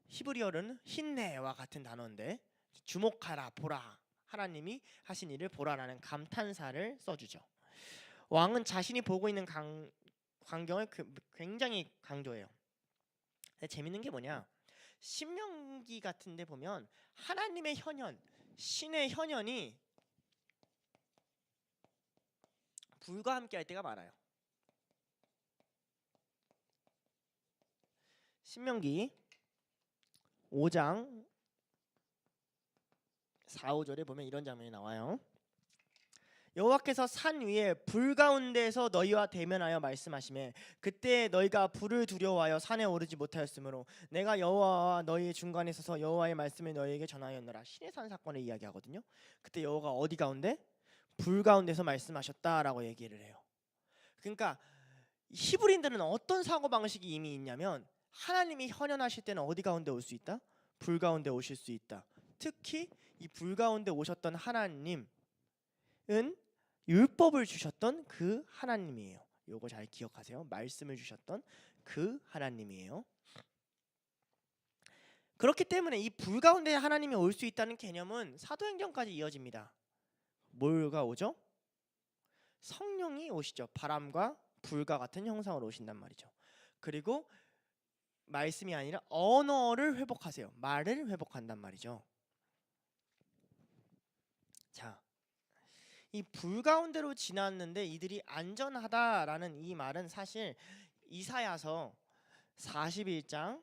히브리어는 힌네와 같은 단어인데, 주목하라, 보라, 하나님이 하신 일을 보라라는 감탄사를 써주죠. 왕은 자신이 보고 있는 광경을 굉장히 강조해요. 근데 재밌는 게 뭐냐, 신명기 같은 데 보면 하나님의 현현, 신의 현현이 불과 함께 할 때가 많아요. 신명기 5장 4, 5절에 보면 이런 장면이 나와요. 여호와께서 산 위에 불 가운데에서 너희와 대면하여 말씀하시매 그때 너희가 불을 두려워하여 산에 오르지 못하였으므로 내가 여호와와 너희의 중간에 서서 여호와의 말씀을 너희에게 전하였노라. 시내산 사건을 이야기하거든요. 그때 여호와가 어디 가운데? 불 가운데서 말씀하셨다라고 얘기를 해요. 그러니까 히브리인들은 어떤 사고방식이 이미 있냐면, 하나님이 현현하실 때는 어디 가운데 올 수 있다? 불 가운데 오실 수 있다. 특히 이 불 가운데 오셨던 하나님은 율법을 주셨던 그 하나님이에요. 요거 잘 기억하세요. 말씀을 주셨던 그 하나님이에요. 그렇기 때문에 이 불 가운데 하나님이 올 수 있다는 개념은 사도행전까지 이어집니다. 뭐가 오죠? 성령이 오시죠. 바람과 불과 같은 형상으로 오신단 말이죠. 그리고 말씀이 아니라 언어를 회복하세요. 말을 회복한단 말이죠. 자, 이 불 가운데로 지났는데 이들이 안전하다라는 이 말은 사실 이사야서 43장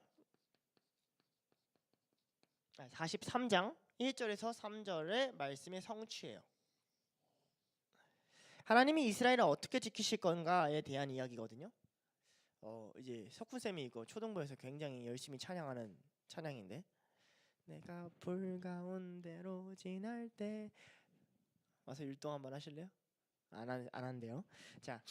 1절에서 3절의 말씀의 성취예요. 하나님이 이스라엘을 어떻게 지키실 건가에 대한 이야기거든요. 이제 석훈쌤이 이거 초등부에서 굉장히 열심히 찬양하는 찬양인데, 내가 불 가운데로 지날 때, 와서 율동 한번 하실래요? 안 한대요. 자,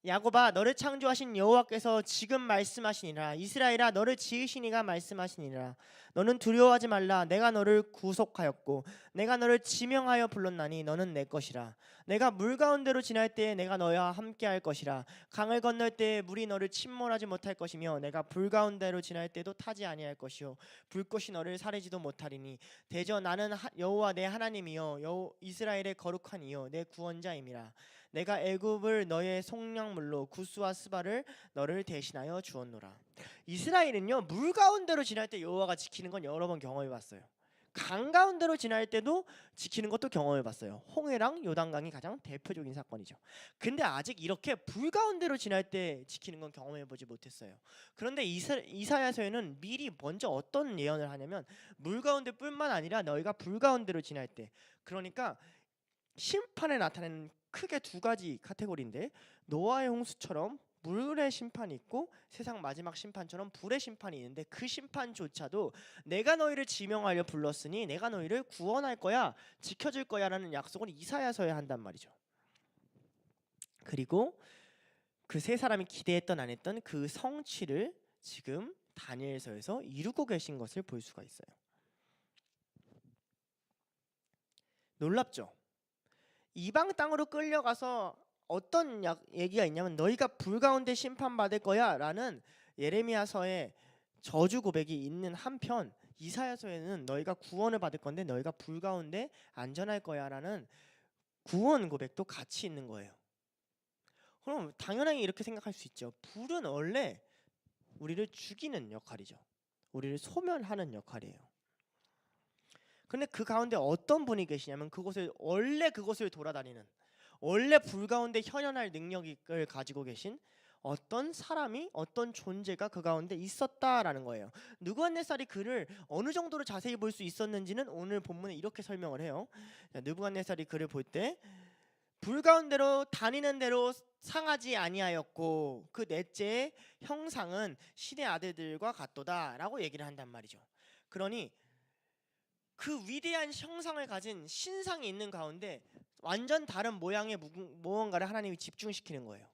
야곱아 너를 창조하신 여호와께서 지금 말씀하시니라. 이스라엘아 너를 지으신 이가 말씀하시니라. 너는 두려워하지 말라. 내가 너를 구속하였고 내가 너를 지명하여 불렀나니 너는 내 것이라. 내가 물 가운데로 지날 때에 내가 너와 함께 할 것이라. 강을 건널 때에 물이 너를 침몰하지 못할 것이며 내가 불 가운데로 지날 때도 타지 아니할 것이요 불꽃이 너를 사르지도 못하리니 대저 나는 여호와 내 하나님이요 이스라엘의 거룩한 이요 내 구원자임이라. 내가 애굽을 너의 속량물로 구스와 스바를 너를 대신하여 주었노라. 이스라엘은요 물 가운데로 지날 때 여호와가 지키는 건 여러 번 경험해봤어요. 강 가운데로 지날 때도 지키는 것도 경험해봤어요. 홍해랑 요단강이 가장 대표적인 사건이죠. 근데 아직 이렇게 불 가운데로 지날 때 지키는 건 경험해보지 못했어요. 그런데 이사야서에는 미리 먼저 어떤 예언을 하냐면 물 가운데뿐만 아니라 너희가 불 가운데로 지날 때, 그러니까 심판에 나타내는 크게 두 가지 카테고리인데, 노아의 홍수처럼 물의 심판이 있고 세상 마지막 심판처럼 불의 심판이 있는데, 그 심판조차도 내가 너희를 지명하여 불렀으니 내가 너희를 구원할 거야, 지켜줄 거야 라는 약속을 이사야서에 한단 말이죠. 그리고 그 세 사람이 기대했던 안 했던 그 성취를 지금 다니엘서에서 이루고 계신 것을 볼 수가 있어요. 놀랍죠? 이방 땅으로 끌려가서 어떤 얘기가 있냐면 너희가 불 가운데 심판받을 거야 라는 예레미야서의 저주 고백이 있는 한편, 이사야서에는 너희가 구원을 받을 건데 너희가 불 가운데 안전할 거야 라는 구원 고백도 같이 있는 거예요. 그럼 당연하게 이렇게 생각할 수 있죠. 불은 원래 우리를 죽이는 역할이죠. 우리를 소멸하는 역할이에요. 근데 그 가운데 어떤 분이 계시냐면 그곳을 돌아다니는, 원래 불 가운데 현현할 능력을 가지고 계신 어떤 사람이, 어떤 존재가 그 가운데 있었다라는 거예요. 느부갓네살이 그를 어느 정도로 자세히 볼 수 있었는지는 오늘 본문에 이렇게 설명을 해요. 느부갓네살이 그를 볼 때 불 가운데로 다니는 대로 상하지 아니하였고 그 넷째의 형상은 신의 아들들과 같도다라고 얘기를 한단 말이죠. 그러니 그 위대한 형상을 가진 신상이 있는 가운데 완전 다른 모양의 무언가를 하나님이 집중시키는 거예요.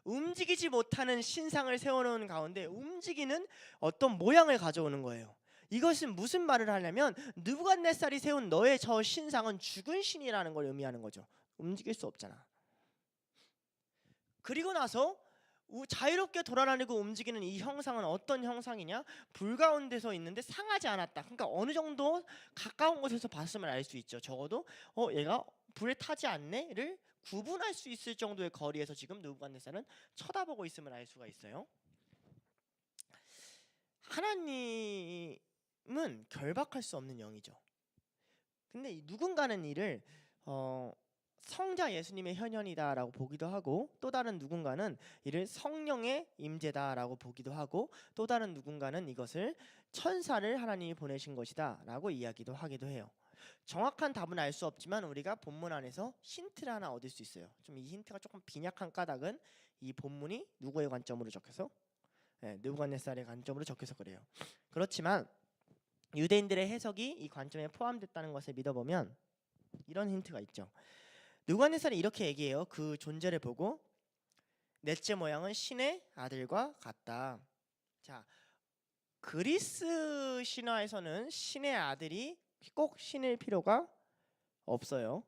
움직이지 못하는 신상을 세워놓은 가운데 움직이는 어떤 모양을 가져오는 거예요. 이것은 무슨 말을 하냐면 느부갓네살이 세운 너의 저 신상은 죽은 신이라는 걸 의미하는 거죠. 움직일 수 없잖아. 그리고 나서 자유롭게 돌아다니고 움직이는 이 형상은 어떤 형상이냐? 불 가운데서 있는데 상하지 않았다. 그러니까 어느 정도 가까운 곳에서 봤으면 알 수 있죠. 적어도 얘가 불에 타지 않네를 구분할 수 있을 정도의 거리에서 지금 느부갓네살은 쳐다보고 있음을 알 수가 있어요. 하나님은 결박할 수 없는 영이죠. 근데 누군가는 이를 성자 예수님의 현현이다라고 보기도 하고, 또 다른 누군가는 이를 성령의 임재다라고 보기도 하고, 또 다른 누군가는 이것을 천사를 하나님이 보내신 것이다라고 이야기도 하기도 해요. 정확한 답은 알 수 없지만 우리가 본문 안에서 힌트를 하나 얻을 수 있어요. 좀 이 힌트가 조금 빈약한 까닭은 이 본문이 누구의 관점으로 적혀서? 느부갓네살의 관점으로 적혀서 그래요. 그렇지만 유대인들의 해석이 이 관점에 포함됐다는 것을 믿어보면 이런 힌트가 있죠. 느부갓네살이 이렇게 얘기해요. 그 존재를 보고 넷째 모양은 신의 아들과 같다. 자, 그리스 신화에서는 신의 아들이 꼭 신일 필요가 없어요.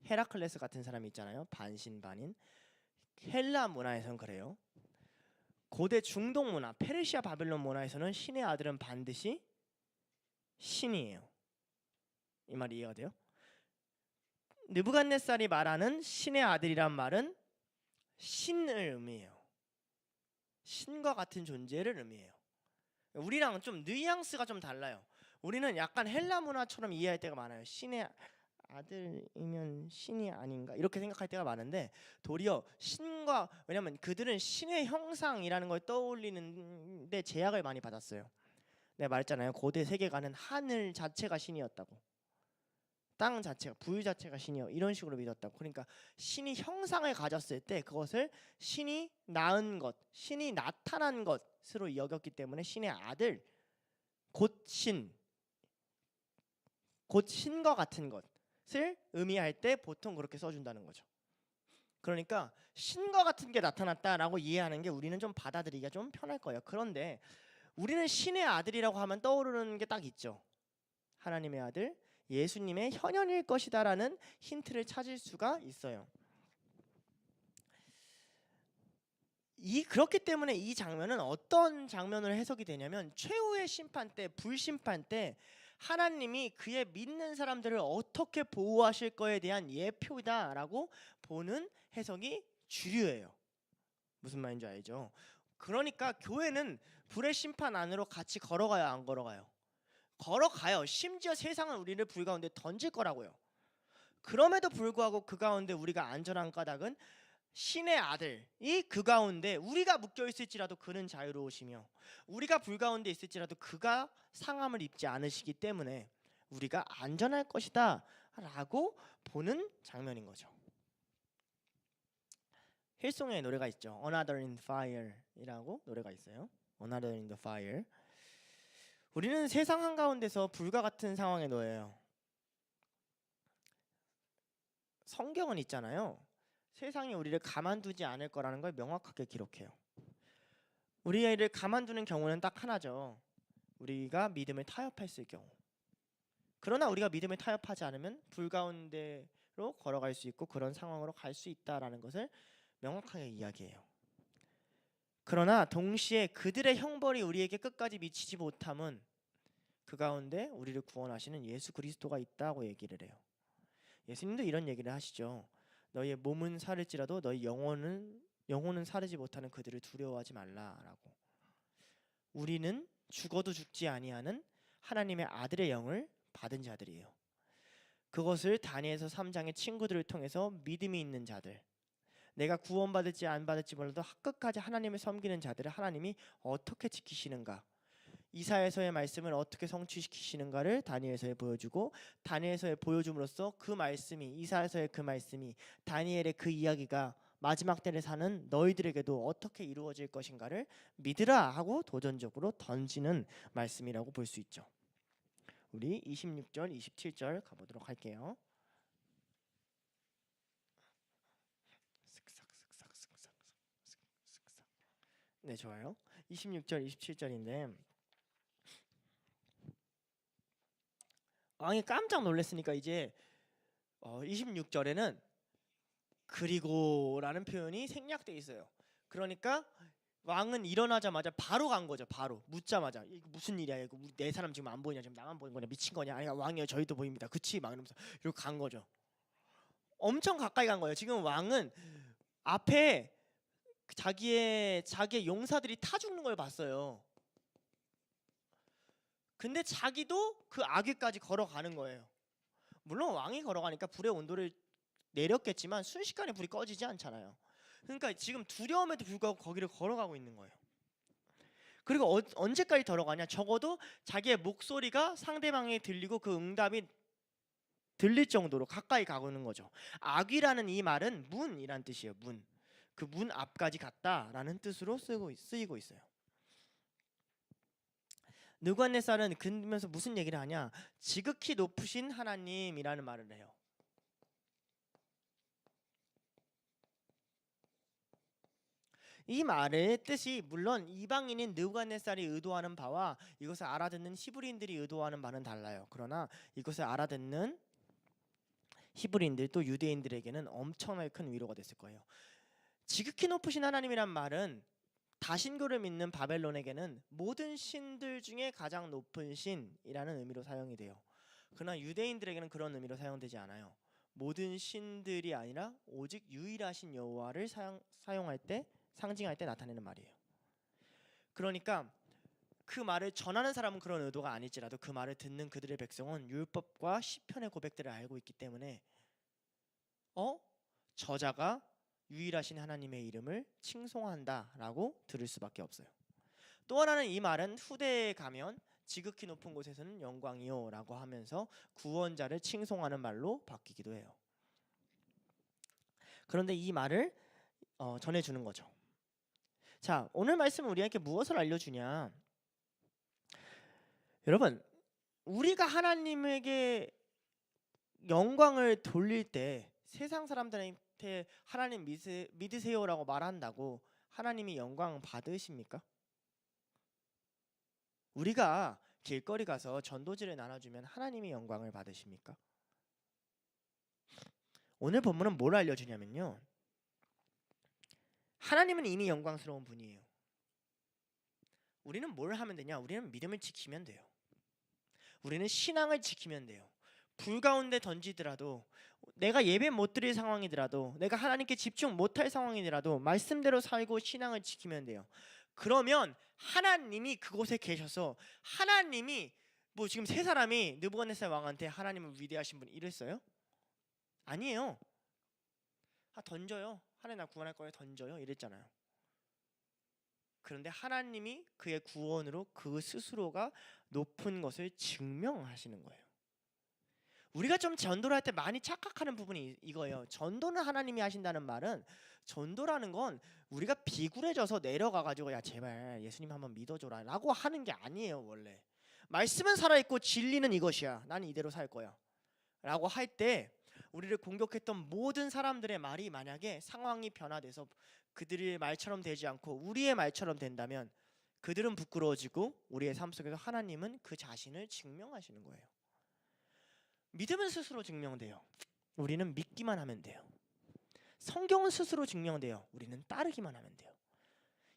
헤라클레스 같은 사람이 있잖아요. 반신반인. 헬라 문화에서는 그래요. 고대 중동 문화, 페르시아 바빌론 문화에서는 신의 아들은 반드시 신이에요. 이 말이 이해가 돼요? 느부갓네살이 말하는 신의 아들이란 말은 신을 의미해요. 신과 같은 존재를 의미해요. 우리랑 좀 뉘앙스가 좀 달라요. 우리는 약간 헬라 문화처럼 이해할 때가 많아요. 신의 아들이면 신이 아닌가 이렇게 생각할 때가 많은데, 도리어 신과, 왜냐면 그들은 신의 형상이라는 걸 떠올리는데 제약을 많이 받았어요. 내가 말했잖아요. 고대 세계관은 하늘 자체가 신이었다고, 땅 자체가, 부유 자체가 신이요, 이런 식으로 믿었다고. 그러니까 신이 형상을 가졌을 때 그것을 신이 낳은 것, 신이 나타난 것으로 여겼기 때문에 신의 아들, 곧 신, 곧 신과 같은 것을 의미할 때 보통 그렇게 써준다는 거죠. 그러니까 신과 같은 게 나타났다라고 이해하는 게 우리는 좀 받아들이기가 좀 편할 거예요. 그런데 우리는 신의 아들이라고 하면 떠오르는 게 딱 있죠. 하나님의 아들, 예수님의 현현일 것이다라는 힌트를 찾을 수가 있어요. 그렇기 때문에 이 장면은 어떤 장면으로 해석이 되냐면 최후의 심판 때, 불심판 때 하나님이 그의 믿는 사람들을 어떻게 보호하실 거에 대한 예표다라고 보는 해석이 주류예요. 무슨 말인지 알죠? 그러니까 교회는 불의 심판 안으로 같이 걸어가요, 안 걸어가요? 걸어가요. 심지어 세상은 우리를 불 가운데 던질 거라고요. 그럼에도 불구하고 그 가운데 우리가 안전한 까닭은 신의 아들이 그 가운데, 우리가 묶여 있을지라도 그는 자유로우시며 우리가 불 가운데 있을지라도 그가 상함을 입지 않으시기 때문에 우리가 안전할 것이다 라고 보는 장면인 거죠. 힐송의 노래가 있죠. Another in Fire 이라고 노래가 있어요. Another in the Fire. 우리는 세상 한가운데서 불과 같은 상황에 놓여요. 성경은 있잖아요. 세상이 우리를 가만두지 않을 거라는 걸 명확하게 기록해요. 우리를 가만두는 경우는 딱 하나죠. 우리가 믿음을 타협했을 경우. 그러나 우리가 믿음을 타협하지 않으면 불 가운데로 걸어갈 수 있고 그런 상황으로 갈 수 있다라는 것을 명확하게 이야기해요. 그러나 동시에 그들의 형벌이 우리에게 끝까지 미치지 못함은 그 가운데 우리를 구원하시는 예수 그리스도가 있다고 얘기를 해요. 예수님도 이런 얘기를 하시죠. 너희의 몸은 사를지라도 너희 영혼은 사르지 못하는 그들을 두려워하지 말라라고. 우리는 죽어도 죽지 아니하는 하나님의 아들의 영을 받은 자들이에요. 그것을 다니엘서 3장의 친구들을 통해서 믿음이 있는 자들, 내가 구원받을지 안 받을지 몰라도 끝까지 하나님을 섬기는 자들을 하나님이 어떻게 지키시는가, 이사야서의 말씀을 어떻게 성취시키시는가를 다니엘서에 보여주고, 다니엘서에 보여줌으로써 그 말씀이, 이사야서의 그 말씀이, 다니엘의 그 이야기가 마지막 때를 사는 너희들에게도 어떻게 이루어질 것인가를 믿으라 하고 도전적으로 던지는 말씀이라고 볼 수 있죠. 우리 26절, 27절 가보도록 할게요. 네, 좋아요. 26절, 27절인데 왕이 깜짝 놀랐으니까 이제 26절에는 그리고라는 표현이 생략돼 있어요. 그러니까 왕은 일어나자마자 바로 간 거죠. 바로 묻자마자 이거 무슨 일이야? 이거 내 사람 지금 안 보이냐? 지금 나만 보이는 거냐? 미친 거냐? 아니 왕이요, 저희도 보입니다. 그치? 막 이러면서 이렇게 간 거죠. 엄청 가까이 간 거예요. 지금 왕은 앞에 자기의 용사들이 타 죽는 걸 봤어요. 근데 자기도 그 아귀까지 걸어가는 거예요. 물론 왕이 걸어가니까 불의 온도를 내렸겠지만 순식간에 불이 꺼지지 않잖아요. 그러니까 지금 두려움에도 불구하고 거기를 걸어가고 있는 거예요. 그리고 언제까지 걸어가냐? 적어도 자기의 목소리가 상대방에 들리고 그 응답이 들릴 정도로 가까이 가고 있는 거죠. 아귀라는 이 말은 문이란 뜻이에요. 문. 그 문 앞까지 갔다라는 뜻으로 쓰이고 있어요. 느부갓네살은 그러면서 무슨 얘기를 하냐? 지극히 높으신 하나님이라는 말을 해요. 이 말의 뜻이 물론 이방인인 느부갓네살이 의도하는 바와 이것을 알아듣는 히브리인들이 의도하는 바는 달라요. 그러나 이것을 알아듣는 히브리인들 또 유대인들에게는 엄청나게 큰 위로가 됐을 거예요. 지극히 높으신 하나님이란 말은 다신교를 믿는 바벨론에게는 모든 신들 중에 가장 높은 신이라는 의미로 사용이 돼요. 그러나 유대인들에게는 그런 의미로 사용되지 않아요. 모든 신들이 아니라 오직 유일하신 여호와를 사용할 때, 상징할 때 나타내는 말이에요. 그러니까 그 말을 전하는 사람은 그런 의도가 아닐지라도 그 말을 듣는 그들의 백성은 율법과 시편의 고백들을 알고 있기 때문에 저자가 유일하신 하나님의 이름을 칭송한다라고 들을 수밖에 없어요. 또 하나는 이 말은 후대에 가면 지극히 높은 곳에서는 영광이요라고 하면서 구원자를 칭송하는 말로 바뀌기도 해요. 그런데 이 말을 전해주는 거죠. 자, 오늘 말씀은 우리에게 무엇을 알려주냐? 여러분, 우리가 하나님에게 영광을 돌릴 때 세상 사람들한테 하나님 믿으세요라고 말한다고 하나님이 영광 받으십니까? 우리가 길거리 가서 전도지를 나눠주면 하나님이 영광을 받으십니까? 오늘 본문은 뭘 알려주냐면요, 하나님은 이미 영광스러운 분이에요. 우리는 뭘 하면 되냐? 우리는 믿음을 지키면 돼요. 우리는 신앙을 지키면 돼요. 불 가운데 던지더라도, 내가 예배 못 드릴 상황이더라도, 내가 하나님께 집중 못할 상황이더라도 말씀대로 살고 신앙을 지키면 돼요. 그러면 하나님이 그곳에 계셔서, 하나님이 지금 세 사람이 느부갓네살 왕한테 하나님은 위대하신 분 이랬어요? 아니에요. 던져요. 하나님 나 구원할 거예요. 던져요. 이랬잖아요. 그런데 하나님이 그의 구원으로 그 스스로가 높은 것을 증명하시는 거예요. 우리가 좀 전도를 할 때 많이 착각하는 부분이 이거예요. 전도는 하나님이 하신다는 말은, 전도라는 건 우리가 비굴해져서 내려가가지고 야 제발 예수님 한번 믿어줘라 라고 하는 게 아니에요. 원래 말씀은 살아있고 진리는 이것이야, 난 이대로 살 거야 라고 할 때 우리를 공격했던 모든 사람들의 말이 만약에 상황이 변화돼서 그들의 말처럼 되지 않고 우리의 말처럼 된다면 그들은 부끄러워지고 우리의 삶 속에서 하나님은 그 자신을 증명하시는 거예요. 믿음은 스스로 증명돼요. 우리는 믿기만 하면 돼요. 성경은 스스로 증명돼요. 우리는 따르기만 하면 돼요.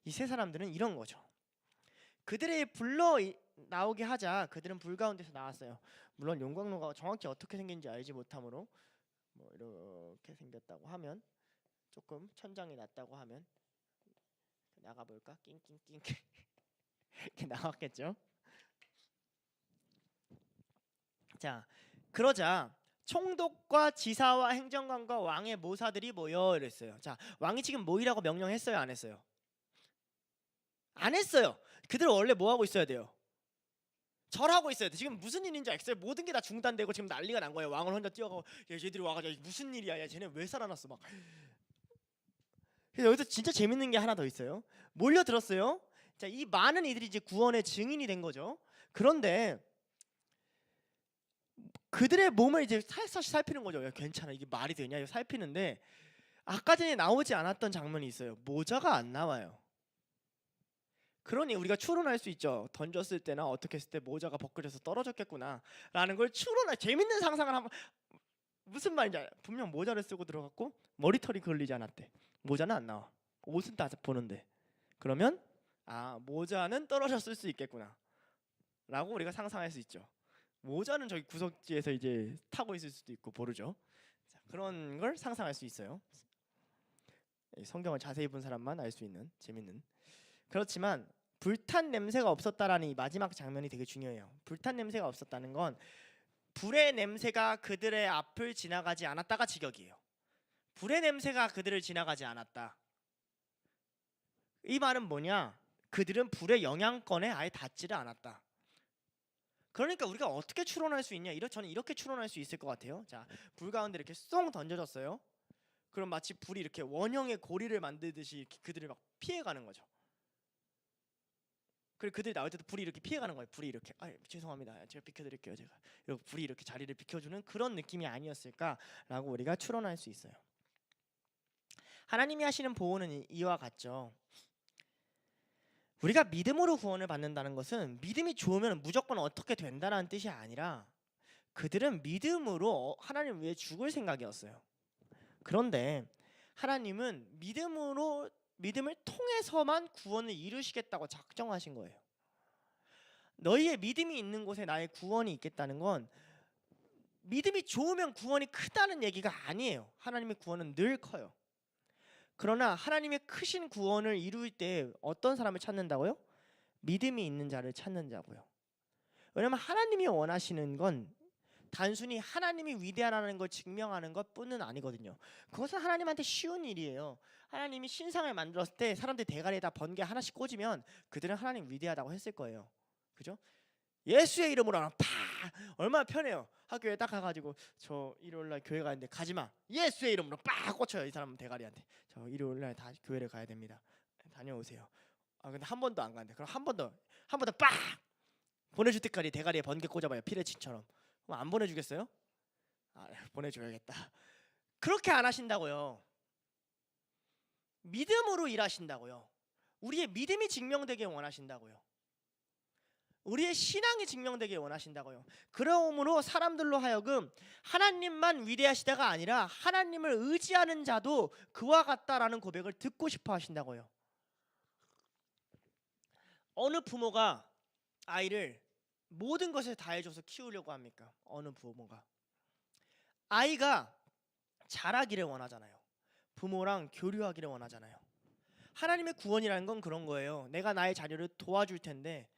이 세 사람들은 이런 거죠. 그들의 불러 나오게 하자 그들은 불 가운데서 나왔어요. 물론 용광로가 정확히 어떻게 생긴지 알지 못하므로 뭐 이렇게 생겼다고 하면, 조금 천장이 낮다고 하면 나가볼까? 낑낑낑 이렇게 나왔겠죠. 자, 그러자 총독과 지사와 행정관과 왕의 모사들이 모여 이랬어요. 자, 왕이 지금 모이라고 명령했어요, 안 했어요? 안 했어요. 그들 원래 뭐 하고 있어야 돼요? 절하고 있어야 돼. 지금 무슨 일인지 알겠어요? 모든 게 다 중단되고 지금 난리가 난 거예요. 왕을 혼자 뛰어가고, 야, 얘들이 와가지고 무슨 일이야? 야, 쟤네 왜 살아났어? 막. 그래서 여기서 진짜 재밌는 게 하나 더 있어요. 몰려들었어요. 자, 이 많은 이들이 이제 구원의 증인이 된 거죠. 그런데 그들의 몸을 이제 살며시 살피는 거죠. 야, 괜찮아, 이게 말이 되냐? 이거 살피는데 아까 전에 나오지 않았던 장면이 있어요. 모자가 안 나와요. 그러니 우리가 추론할 수 있죠. 던졌을 때나 어떻게 했을 때 모자가 벗겨져서 떨어졌겠구나 라는 걸 추론할, 재밌는 상상을 한번. 무슨 말인지 알아요? 분명 모자를 쓰고 들어갔고 머리털이 걸리지 않았대. 모자는 안 나와. 옷은 다 보는데. 그러면 모자는 떨어졌을 수 있겠구나 라고 우리가 상상할 수 있죠. 모자는 저기 구석지에서 이제 타고 있을 수도 있고 모르죠. 자, 그런 걸 상상할 수 있어요. 성경을 자세히 본 사람만 알 수 있는 재밌는. 그렇지만 불탄 냄새가 없었다라는 이 마지막 장면이 되게 중요해요. 불탄 냄새가 없었다는 건 불의 냄새가 그들의 앞을 지나가지 않았다가 직역이에요. 불의 냄새가 그들을 지나가지 않았다. 이 말은 뭐냐? 그들은 불의 영향권에 아예 닿지를 않았다. 그러니까 우리가 어떻게 추론할 수 있냐? 저는 이렇게 추론할 수 있을 것 같아요. 자, 불 가운데 이렇게 쏙 던져졌어요. 그럼 마치 불이 이렇게 원형의 고리를 만들듯이 이렇게 그들을 막 피해가는 거죠. 그리고 그들이 나올 때도 불이 이렇게 피해가는 거예요. 불이 이렇게 죄송합니다. 제가 비켜드릴게요. 제가 이렇게 불이 이렇게 자리를 비켜주는 그런 느낌이 아니었을까라고 우리가 추론할 수 있어요. 하나님이 하시는 보호는 이와 같죠. 우리가 믿음으로 구원을 받는다는 것은 믿음이 좋으면 무조건 어떻게 된다는 뜻이 아니라 그들은 믿음으로 하나님 위해 죽을 생각이었어요. 그런데 하나님은 믿음을 통해서만 구원을 이루시겠다고 작정하신 거예요. 너희의 믿음이 있는 곳에 나의 구원이 있겠다는 건 믿음이 좋으면 구원이 크다는 얘기가 아니에요. 하나님의 구원은 늘 커요. 그러나 하나님의 크신 구원을 이룰 때 어떤 사람을 찾는다고요? 믿음이 있는 자를 찾는 자고요. 왜냐하면 하나님이 원하시는 건 단순히 하나님이 위대하다는 걸 증명하는 것뿐은 아니거든요. 그것은 하나님한테 쉬운 일이에요. 하나님이 신상을 만들었을 때 사람들 대가리에다 번개 하나씩 꽂으면 그들은 하나님 위대하다고 했을 거예요. 그죠? 예수의 이름으로 하면 팍! 얼마나 편해요. 학교에 딱 가가지고 저 일요일날 교회 가는데 가지마. 예수의 이름으로 빡 꽂혀요. 이 사람 대가리한테. 저 일요일날 다 교회를 가야 됩니다. 다녀오세요. 근데 한 번도 안 가는데 그럼 한 번 더 빡! 보내줄 때까지 대가리에 번개 꽂아봐요. 피레침처럼. 그럼 안 보내주겠어요? 보내줘야겠다. 그렇게 안 하신다고요. 믿음으로 일하신다고요. 우리의 믿음이 증명되게 원하신다고요. 우리의 신앙이 증명되게 원하신다고요. 그러므로 사람들로 하여금 하나님만 위대하시다가 아니라 하나님을 의지하는 자도 그와 같다라는 고백을 듣고 싶어 하신다고요. 어느 부모가 아이를 모든 것을 다 해줘서 키우려고 합니까? 어느 부모가 아이가 자라기를 원하잖아요. 부모랑 교류하기를 원하잖아요. 하나님의 구원이라는 건 그런 거예요. 내가 나의 자녀를 도와줄 텐데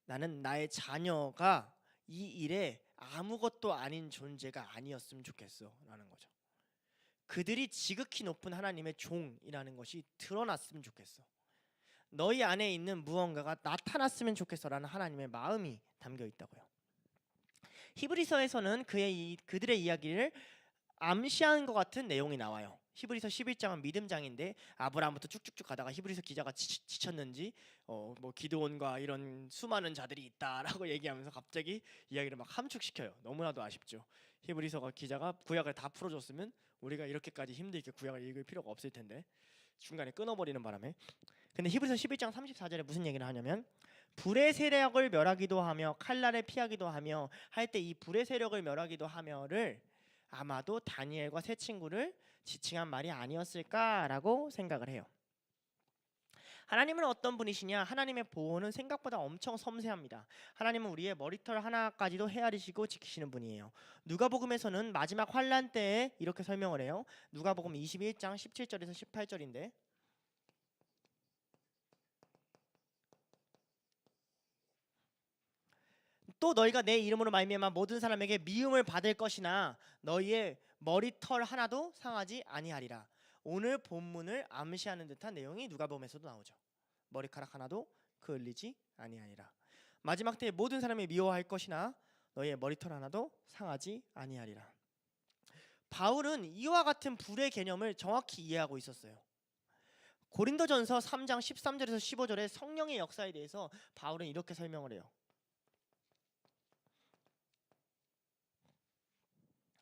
나는 나의 자녀가 이 일에 아무것도 아닌 존재가 아니었으면 좋겠어 라는 거죠. 그들이 지극히 높은 하나님의 종이라는 것이 드러났으면 좋겠어. 너희 안에 있는 무언가가 나타났으면 좋겠어 라는 하나님의 마음이 담겨 있다고요. 히브리서에서는 그들의 이야기를 암시하는 것 같은 내용이 나와요. 히브리서 11장은 믿음장인데 아브라함부터 쭉쭉쭉 가다가 히브리서 기자가 지쳤는지 뭐 기드온과 이런 수많은 자들이 있다라고 얘기하면서 갑자기 이야기를 막 함축시켜요. 너무나도 아쉽죠. 히브리서가 기자가 구약을 다 풀어줬으면 우리가 이렇게까지 힘들게 구약을 읽을 필요가 없을 텐데 중간에 끊어버리는 바람에. 근데 히브리서 11장 34절에 무슨 얘기를 하냐면 불의 세력을 멸하기도 하며 칼날을 피하기도 하며 할 때 이 불의 세력을 멸하기도 하며를 아마도 다니엘과 세 친구를 지칭한 말이 아니었을까라고 생각을 해요. 하나님은 어떤 분이시냐? 하나님의 보호는 생각보다 엄청 섬세합니다. 하나님은 우리의 머리털 하나까지도 헤아리시고 지키시는 분이에요. 누가복음에서는 마지막 환란 때에 이렇게 설명을 해요. 누가복음 21장 17절에서 18절인데 또 너희가 내 이름으로 말미암아 모든 사람에게 미움을 받을 것이나 너희의 머리털 하나도 상하지 아니하리라. 오늘 본문을 암시하는 듯한 내용이 누가복음에서도 나오죠. 머리카락 하나도 그을리지 아니하리라. 마지막 때에 모든 사람이 미워할 것이나 너희의 머리털 하나도 상하지 아니하리라. 바울은 이와 같은 불의 개념을 정확히 이해하고 있었어요. 고린도전서 3장 13절에서 15절에 성령의 역사에 대해서 바울은 이렇게 설명을 해요.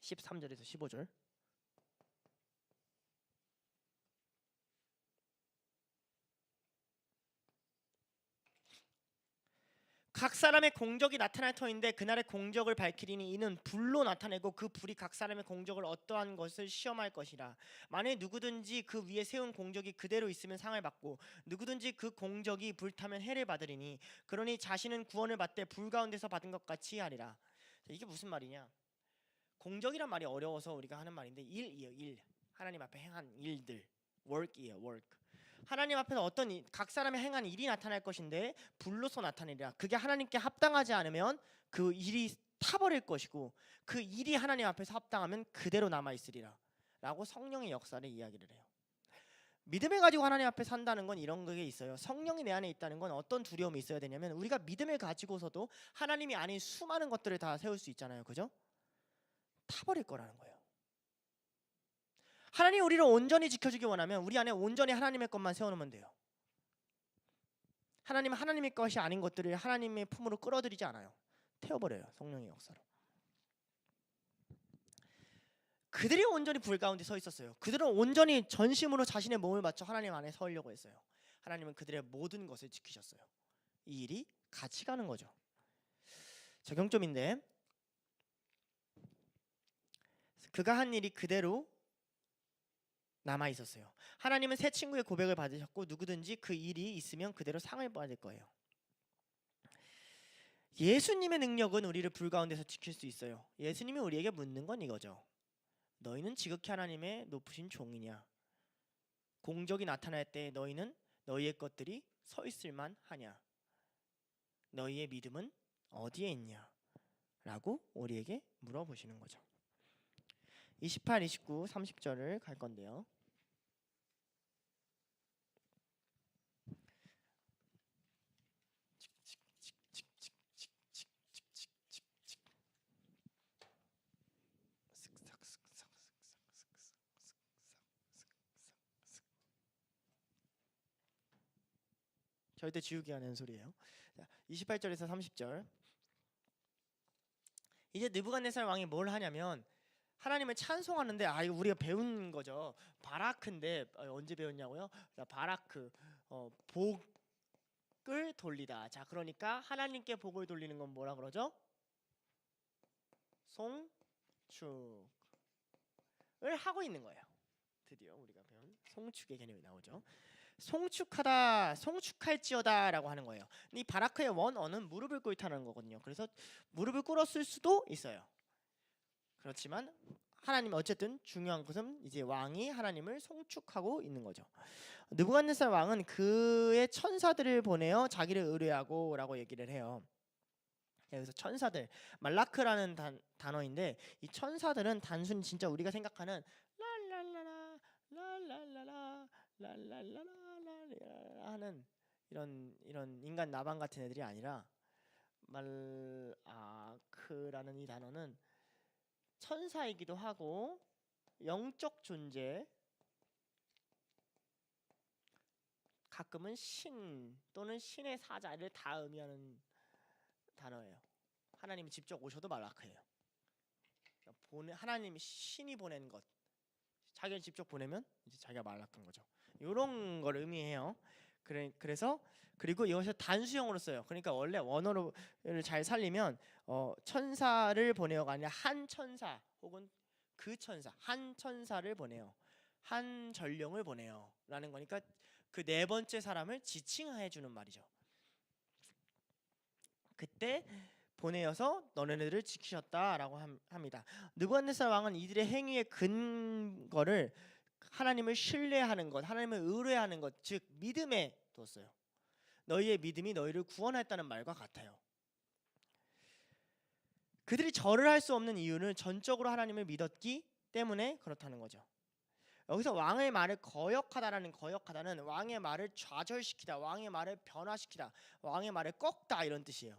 13절에서 15절. 각 사람의 공적이 나타날 터인데 그날의 공적을 밝히리니 이는 불로 나타내고 그 불이 각 사람의 공적을 어떠한 것을 시험할 것이라. 만일 누구든지 그 위에 세운 공적이 그대로 있으면 상을 받고 누구든지 그 공적이 불타면 해를 받으리니 그러니 자신은 구원을 받되 불 가운데서 받은 것 같이 하리라. 이게 무슨 말이냐? 공적이란 말이 어려워서 우리가 하는 말인데 일이에요. 일. 하나님 앞에 행한 일들. work이에요. work. 하나님 앞에서 어떤 각 사람의 행한 일이 나타날 것인데 불로서 나타내리라. 그게 하나님께 합당하지 않으면 그 일이 타버릴 것이고 그 일이 하나님 앞에서 합당하면 그대로 남아있으리라 라고 성령의 역사를 이야기를 해요. 믿음을 가지고 하나님 앞에 산다는 건 이런 게 있어요. 성령이 내 안에 있다는 건 어떤 두려움이 있어야 되냐면 우리가 믿음을 가지고서도 하나님이 아닌 수많은 것들을 다 세울 수 있잖아요. 그죠? 타버릴 거라는 거예요. 하나님 우리를 온전히 지켜주기 원하면 우리 안에 온전히 하나님의 것만 세워놓으면 돼요. 하나님은 하나님의 것이 아닌 것들을 하나님의 품으로 끌어들이지 않아요. 태워버려요. 성령의 역사로. 그들이 온전히 불 가운데 서 있었어요. 그들은 온전히 전심으로 자신의 몸을 바쳐 하나님 안에 서려고 했어요. 하나님은 그들의 모든 것을 지키셨어요. 이 일이 같이 가는 거죠. 적용점인데 그가 한 일이 그대로 남아 있었어요. 하나님은 새 친구의 고백을 받으셨고 누구든지 그 일이 있으면 그대로 상을 받을 거예요. 예수님의 능력은 우리를 불 가운데서 지킬 수 있어요. 예수님이 우리에게 묻는 건 이거죠. 너희는 지극히 하나님의 높으신 종이냐? 공적이 나타날 때 너희는 너희의 것들이 서 있을만 하냐? 너희의 믿음은 어디에 있냐? 라고 우리에게 물어보시는 거죠. 28, 29, 30절을 갈 건데요. 절대 지우개 하는 소리예요. 28절에서 30절. 이제 느부갓네살 왕이 뭘 하냐면 하나님을 찬송하는데 이거 우리가 배운 거죠. 바라크인데 언제 배웠냐고요? 바라크 복을 돌리다. 자, 그러니까 하나님께 복을 돌리는 건 뭐라 그러죠? 송축을 하고 있는 거예요. 드디어 우리가 배운 송축의 개념이 나오죠. 송축하다, 송축할지어다라고 하는 거예요. 이 바라크의 원어는 무릎을 꿇다는 거거든요. 그래서 무릎을 꿇었을 수도 있어요. 그렇지만 하나님 어쨌든 중요한 것은 이제 왕이 하나님을 송축하고 있는 거죠. 느부갓네살 왕은 그의 천사들을 보내어 자기를 의뢰하고라고 얘기를 해요. 여기서 천사들, 말라크라는 단어인데 이 천사들은 단순히 진짜 우리가 생각하는 랄랄라라 랄랄라라 랄랄라라 하는 이런 인간 나방 같은 애들이 아니라 말아크라는 이 단어는 천사이기도 하고 영적 존재, 가끔은 신 또는 신의 사자를 다 의미하는 단어예요. 하나님이 직접 오셔도 말라크예요. 하나님이 신이 보낸 것, 자기를 직접 보내면 이제 자기가 말라크인 거죠. 이런 걸 의미해요. 그래서 그리고 이것을 단수형으로 써요. 그러니까 원래 원어를 잘 살리면 천사를 보내어가 아니라 한 천사 혹은 그 천사, 한 천사를 보내요. 한 전령을 보내요. 라는 거니까 그 네 번째 사람을 지칭해 주는 말이죠. 그때 보내어서 너네들을 지키셨다라고 합니다. 느부갓네살 왕은 이들의 행위의 근거를 하나님을 신뢰하는 것, 하나님을 의뢰하는 것, 즉 믿음에 뒀어요. 너희의 믿음이 너희를 구원했다는 말과 같아요. 그들이 절을 할 수 없는 이유는 전적으로 하나님을 믿었기 때문에 그렇다는 거죠. 여기서 왕의 말을 거역하다는 왕의 말을 좌절시키다, 왕의 말을 변화시키다, 왕의 말을 꺾다 이런 뜻이에요.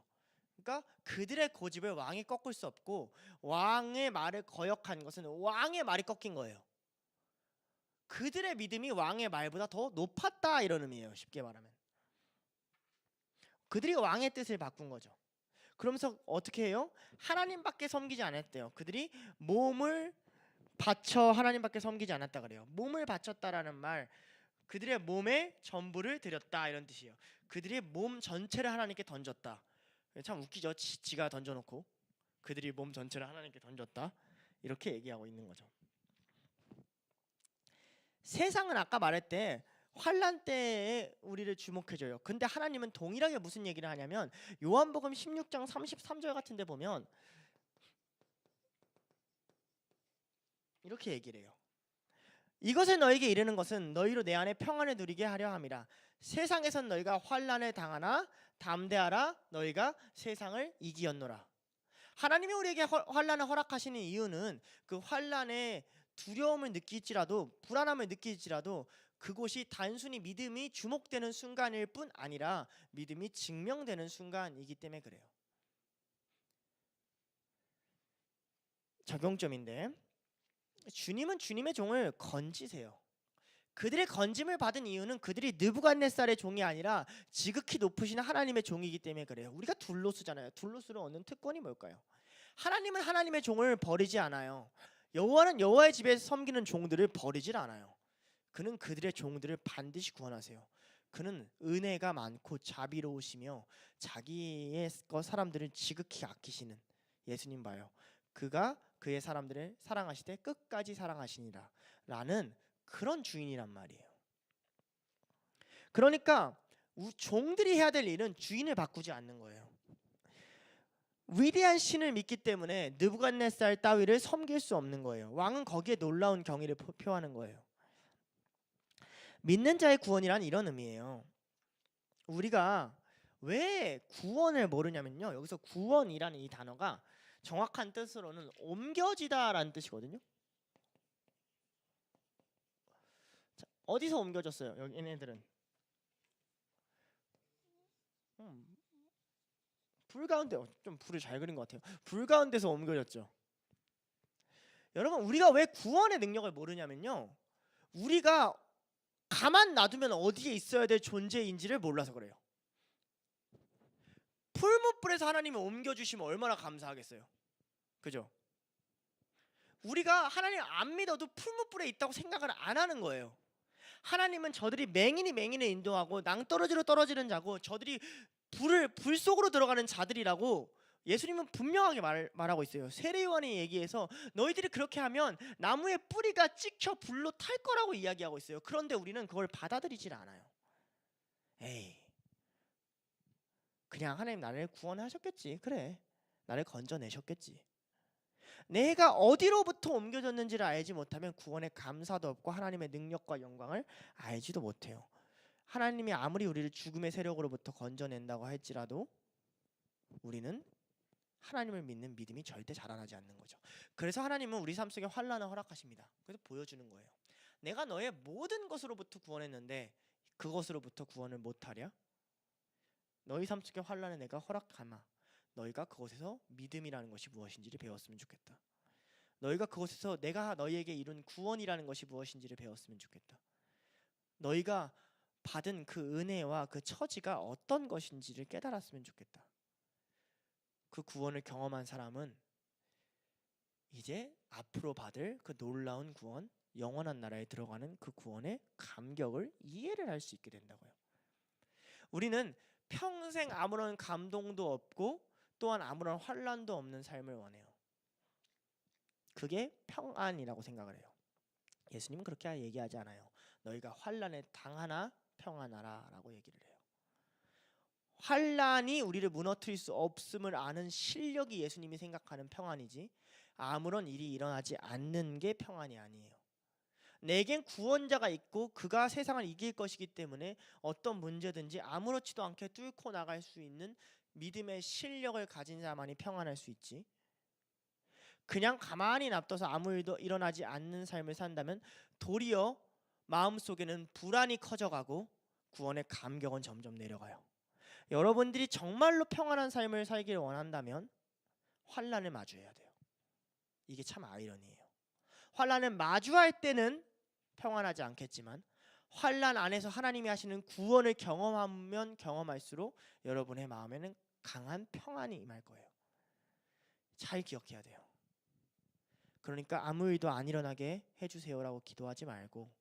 그러니까 그들의 고집을 왕이 꺾을 수 없고 왕의 말을 거역한 것은 왕의 말이 꺾인 거예요. 그들의 믿음이 왕의 말보다 더 높았다 이런 의미예요. 쉽게 말하면 그들이 왕의 뜻을 바꾼 거죠. 그러면서 어떻게 해요? 하나님밖에 섬기지 않았대요. 그들이 몸을 바쳐 하나님밖에 섬기지 않았다 그래요. 몸을 바쳤다라는 말, 그들의 몸에 전부를 드렸다 이런 뜻이에요. 그들이 몸 전체를 하나님께 던졌다. 참 웃기죠. 지가 던져놓고 그들이 몸 전체를 하나님께 던졌다 이렇게 얘기하고 있는 거죠. 세상은 아까 말했대 환난 때에 우리를 주목해줘요. 근데 하나님은 동일하게 무슨 얘기를 하냐면 요한복음 16장 33절 같은 데 보면 이렇게 얘기를 해요. 이것을 너에게 이르는 것은 너희로 내 안에 평안을 누리게 하려 함이라. 세상에선 너희가 환난을 당하나 담대하라 너희가 세상을 이기었노라. 하나님이 우리에게 환난을 허락하시는 이유는 그 환난에 두려움을 느낄지라도 불안함을 느낄지라도 그곳이 단순히 믿음이 주목되는 순간일 뿐 아니라 믿음이 증명되는 순간이기 때문에 그래요. 적용점인데 주님은 주님의 종을 건지세요. 그들의 건짐을 받은 이유는 그들이 느부갓네살의 종이 아니라 지극히 높으신 하나님의 종이기 때문에 그래요. 우리가 둘로스잖아요. 둘로스를 얻는 특권이 뭘까요? 하나님은 하나님의 종을 버리지 않아요. 여호와는 여호와의 집에서 섬기는 종들을 버리질 않아요. 그는 그들의 종들을 반드시 구원하세요. 그는 은혜가 많고 자비로우시며 자기의 사람들을 지극히 아끼시는 예수님 봐요. 그가 그의 사람들을 사랑하시되 끝까지 사랑하시니라 라는 그런 주인이란 말이에요. 그러니까 종들이 해야 될 일은 주인을 바꾸지 않는 거예요. 위대한 신을 믿기 때문에 느부갓네살 따위를 섬길 수 없는 거예요. 왕은 거기에 놀라운 경의를 표하는 거예요. 믿는 자의 구원이란 이런 의미예요. 우리가 왜 구원을 모르냐면요. 여기서 구원이라는 이 단어가 정확한 뜻으로는 옮겨지다라는 뜻이거든요. 자, 어디서 옮겨졌어요? 여기 얘네들은 불 가운데 좀 불을 잘 그린 것 같아요. 불 가운데서 옮겨졌죠. 여러분 우리가 왜 구원의 능력을 모르냐면요. 우리가 가만 놔두면 어디에 있어야 될 존재인지를 몰라서 그래요. 풀무불에서 하나님이 옮겨주시면 얼마나 감사하겠어요. 그죠? 우리가 하나님 안 믿어도 풀무불에 있다고 생각을 안 하는 거예요. 하나님은 저들이 맹인을 인도하고 낭떠러지로 떨어지는 자고 저들이 불 속으로 들어가는 자들이라고 예수님은 분명하게 말하고 있어요. 세례요한이 얘기해서 너희들이 그렇게 하면 나무의 뿌리가 찍혀 불로 탈 거라고 이야기하고 있어요. 그런데 우리는 그걸 받아들이질 않아요. 에이, 그냥 하나님 나를 구원하셨겠지. 그래, 나를 건져내셨겠지. 내가 어디로부터 옮겨졌는지를 알지 못하면 구원의 감사도 없고 하나님의 능력과 영광을 알지도 못해요. 하나님이 아무리 우리를 죽음의 세력으로부터 건져낸다고 할지라도 우리는 하나님을 믿는 믿음이 절대 자라나지 않는 거죠. 그래서 하나님은 우리 삶 속에 환난을 허락하십니다. 그래서 보여주는 거예요. 내가 너의 모든 것으로부터 구원했는데 그것으로부터 구원을 못하랴? 너희 삶 속에 환난을 내가 허락하마. 너희가 그것에서 믿음이라는 것이 무엇인지를 배웠으면 좋겠다. 너희가 그것에서 내가 너희에게 이룬 구원이라는 것이 무엇인지를 배웠으면 좋겠다. 너희가 받은 그 은혜와 그 처지가 어떤 것인지를 깨달았으면 좋겠다. 그 구원을 경험한 사람은 이제 앞으로 받을 그 놀라운 구원, 영원한 나라에 들어가는 그 구원의 감격을 이해를 할 수 있게 된다고요. 우리는 평생 아무런 감동도 없고 또한 아무런 환난도 없는 삶을 원해요. 그게 평안이라고 생각을 해요. 예수님은 그렇게 얘기하지 않아요. 너희가 환난에 당하나 평안하라라고 얘기를 해요. 환란이 우리를 무너뜨릴 수 없음을 아는 실력이 예수님이 생각하는 평안이지 아무런 일이 일어나지 않는 게 평안이 아니에요. 내겐 구원자가 있고 그가 세상을 이길 것이기 때문에 어떤 문제든지 아무렇지도 않게 뚫고 나갈 수 있는 믿음의 실력을 가진 자만이 평안할 수 있지, 그냥 가만히 놔둬서 아무 일도 일어나지 않는 삶을 산다면 도리어 마음속에는 불안이 커져가고 구원의 감격은 점점 내려가요. 여러분들이 정말로 평안한 삶을 살기를 원한다면 환난을 마주해야 돼요. 이게 참 아이러니해요. 환난을 마주할 때는 평안하지 않겠지만 환난 안에서 하나님이 하시는 구원을 경험하면 경험할수록 여러분의 마음에는 강한 평안이 임할 거예요. 잘 기억해야 돼요. 그러니까 아무 일도 안 일어나게 해주세요라고 기도하지 말고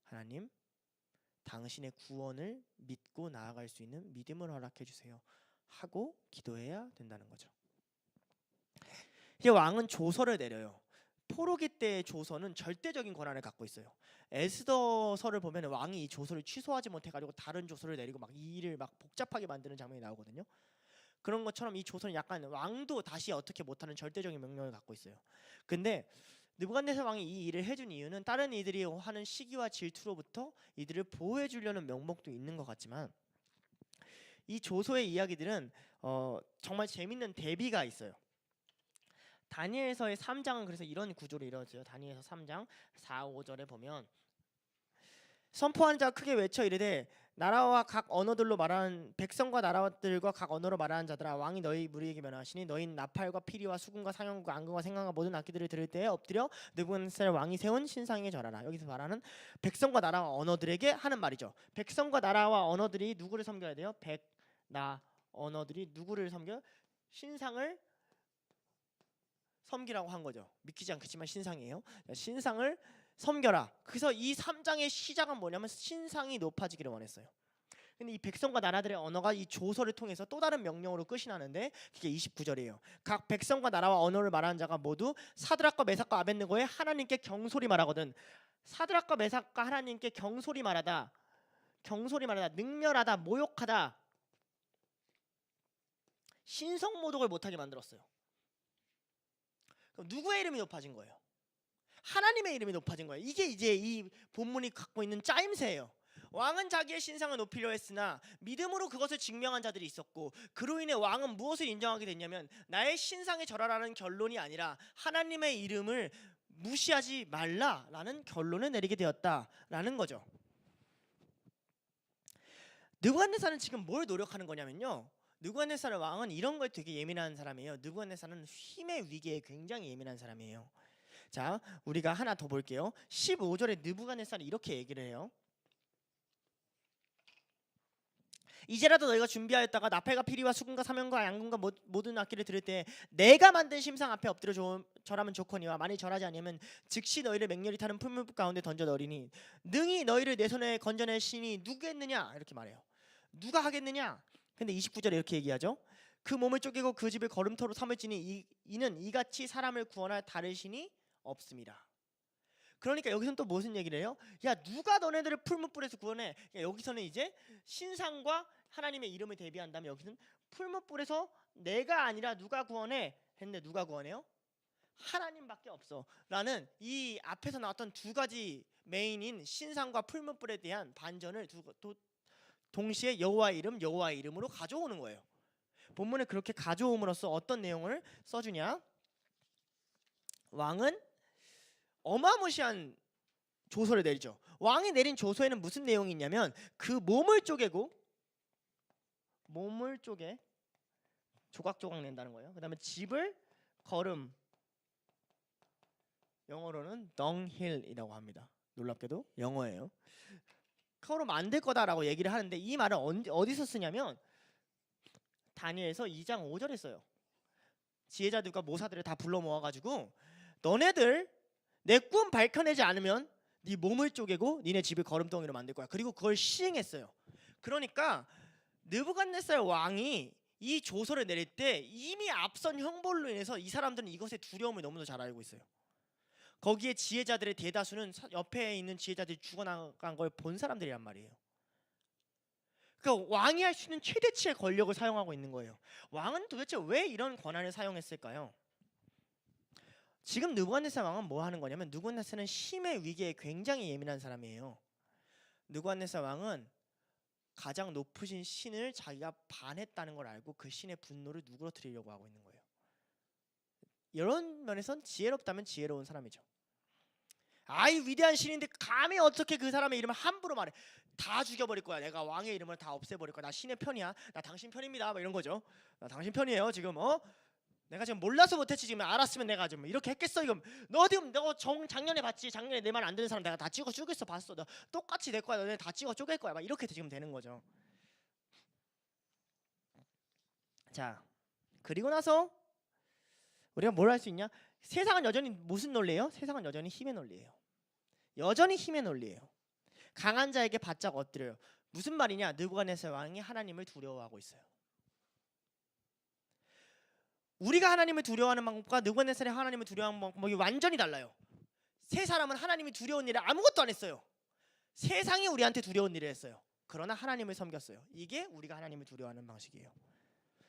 하나님, 당신의 구원을 믿고 나아갈 수 있는 믿음을 허락해 주세요 하고 기도해야 된다는 거죠. 이제 왕은 조서를 내려요. 포로기 때의 조서는 절대적인 권한을 갖고 있어요. 에스더서를 보면 왕이 이 조서를 취소하지 못해가지고 다른 조서를 내리고 막 이 일을 막 복잡하게 만드는 장면이 나오거든요. 그런 것처럼 이 조서는 약간 왕도 다시 어떻게 못하는 절대적인 명령을 갖고 있어요. 근데 느부갓네살 왕이 이 일을 해준 이유는 다른 이들이 하는 시기와 질투로부터 이들을 보호해 주려는 명목도 있는 것 같지만 이 조서의 이야기들은 정말 재밌는 대비가 있어요. 다니엘서의 3장은 그래서 이런 구조로 이루어져요. 다니엘서 3장 4, 5절에 보면 선포하는 자가 크게 외쳐 이르되 나라와 각 언어들로 말하는 백성과 나라들과 각 언어로 말하는 자들아, 왕이 너희 무리에게 면하시니 너희는 나팔과 피리와 수금과 상형과 안금과 생강과 모든 악기들을 들을 때에 엎드려 느부갓네살 왕이 세운 신상에 절하라. 여기서 말하는 백성과 나라와 언어들에게 하는 말이죠. 백성과 나라와 언어들이 누구를 섬겨야 돼요? 언어들이 누구를 섬겨? 신상을 섬기라고 한 거죠. 믿기지 않겠지만 신상이에요. 신상을 섬겨라. 그래서 이 3장의 시작은 뭐냐면 신상이 높아지기를 원했어요. 근데 이 백성과 나라들의 언어가 이 조서를 통해서 또 다른 명령으로 끝이 나는데 그게 29절이에요. 각 백성과 나라와 언어를 말하는 자가 모두 사드락과 메삭과 아벳느고의 하나님께 경솔히 말하거든. 사드락과 메삭과 하나님께 경솔히 말하다, 능멸하다, 모욕하다, 신성 모독을 못하게 만들었어요. 그럼 누구의 이름이 높아진 거예요? 하나님의 이름이 높아진 거예요. 이게 이제 이 본문이 갖고 있는 짜임새예요. 왕은 자기의 신상을 높이려 했으나 믿음으로 그것을 증명한 자들이 있었고 그로 인해 왕은 무엇을 인정하게 됐냐면 나의 신상에 절하라는 결론이 아니라 하나님의 이름을 무시하지 말라라는 결론을 내리게 되었다라는 거죠. 느부갓네살은 지금 뭘 노력하는 거냐면요, 느부갓네살 왕은 이런 걸 되게 예민한 사람이에요. 느부갓네살은 힘의 위기에 굉장히 예민한 사람이에요. 자, 우리가 하나 더 볼게요. 15절에 느부갓네살이 이렇게 얘기를 해요. 이제라도 너희가 준비하였다가 나팔과 피리와 수금과 사명과 양금과 모든 악기를 들을 때 내가 만든 심상 앞에 엎드려 절하면 좋거니와 만일 절하지 아니하면 즉시 너희를 맹렬히 타는 풀무불 가운데 던져 넣으리니 능히 너희를 내 손에 건져낼 신이 누구겠느냐, 이렇게 말해요. 누가 하겠느냐? 근데 29절에 이렇게 얘기하죠. 그 몸을 쪼개고 그 집을 걸음터로 삼을지니 이는 이같이 사람을 구원할 다른 신이 없습니다. 그러니까 여기서는 또 무슨 얘기를 해요? 야, 누가 너네들을 풀무불에서 구원해? 여기서는 이제 신상과 하나님의 이름을 대비한다면 여기서는 풀무불에서 내가 아니라 누가 구원해? 했는데 누가 구원해요? 하나님밖에 없어 라는 이 앞에서 나왔던 두 가지 메인인 신상과 풀무불에 대한 반전을 동시에 여호와의 이름으로 가져오는 거예요. 본문에 그렇게 가져옴으로써 어떤 내용을 써주냐? 왕은 어마무시한 조서를 내리죠. 왕이 내린 조서에는 무슨 내용이 있냐면 그 몸을 쪼개 조각조각 낸다는 거예요. 그 다음에 집을 걸음, 영어로는 dunghill이라고 합니다. 놀랍게도 영어예요. 걸음 만들 거다라고 얘기를 하는데 이 말은 어디서 쓰냐면 다니엘서 2장 5절에 써요. 지혜자들과 모사들을 다 불러 모아가지고 너네들 내 꿈 밝혀내지 않으면 네 몸을 쪼개고 니네 집을 거름덩이로 만들 거야. 그리고 그걸 시행했어요. 그러니까 느부갓네살 왕이 이 조서를 내릴 때 이미 앞선 형벌로 인해서 이 사람들은 이것의 두려움을 너무도 잘 알고 있어요. 거기에 지혜자들의 대다수는 옆에 있는 지혜자들이 죽어나간 걸 본 사람들이란 말이에요. 그러니까 왕이 할 수 있는 최대치의 권력을 사용하고 있는 거예요. 왕은 도대체 왜 이런 권한을 사용했을까요? 지금 느부갓네살 왕은 뭐 하는 거냐면, 느부갓네살은 힘의 위기에 굉장히 예민한 사람이에요. 느부갓네살 왕은 가장 높으신 신을 자기가 반했다는 걸 알고 그 신의 분노를 누그러뜨리려고 하고 있는 거예요. 이런 면에선 지혜롭다면 지혜로운 사람이죠. 아이 위대한 신인데 감히 어떻게 그 사람의 이름을 함부로 말해. 다 죽여버릴 거야. 내가 왕의 이름을 다 없애버릴 거야. 나 신의 편이야. 나 당신 편입니다. 뭐 이런 거죠. 나 당신 편이에요. 지금 내가 지금 몰라서 못했지. 지금 알았으면 내가 좀 이렇게 했겠어. 이거 너 지금 너 작년에 봤지. 작년에 내 말 안 듣는 사람 내가 다 찍어 쪼갰어. 봤어. 너 똑같이 될 거야. 너네 다 찍어 쪼갤 거야. 막 이렇게 지금 되는 거죠. 자, 그리고 나서 우리가 뭘 할 수 있냐? 세상은 여전히 무슨 논리예요? 세상은 여전히 힘의 논리예요. 여전히 힘의 논리예요. 강한 자에게 바짝 엎드려요. 무슨 말이냐? 느부갓네살 왕이 하나님을 두려워하고 있어요. 우리가 하나님을 두려워하는 방법과 느부갓네살이 하나님을 두려워하는 방법이 완전히 달라요. 세 사람은 하나님이 두려운 일을 아무것도 안 했어요. 세상이 우리한테 두려운 일을 했어요. 그러나 하나님을 섬겼어요. 이게 우리가 하나님을 두려워하는 방식이에요.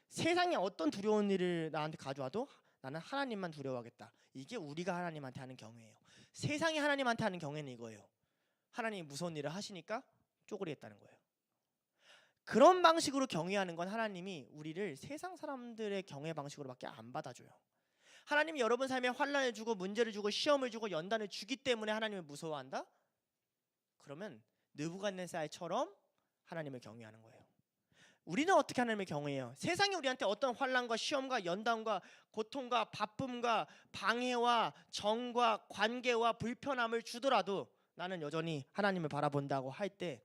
세상에 어떤 두려운 일을 나한테 가져와도 나는 하나님만 두려워하겠다. 이게 우리가 하나님한테 하는 경외예요. 세상이 하나님한테 하는 경외는 이거예요. 하나님이 무서운 일을 하시니까 쪼그리겠다는 거예요. 그런 방식으로 경외하는 건 하나님이 우리를 세상 사람들의 경외 방식으로밖에 안 받아줘요. 하나님이 여러분 삶에 환난을 주고 문제를 주고 시험을 주고 연단을 주기 때문에 하나님을 무서워한다? 그러면 느부갓네살처럼 하나님을 경외하는 거예요. 우리는 어떻게 하나님을 경외해요? 세상이 우리한테 어떤 환난과 시험과 연단과 고통과 바쁨과 방해와 정과 관계와 불편함을 주더라도 나는 여전히 하나님을 바라본다고 할 때,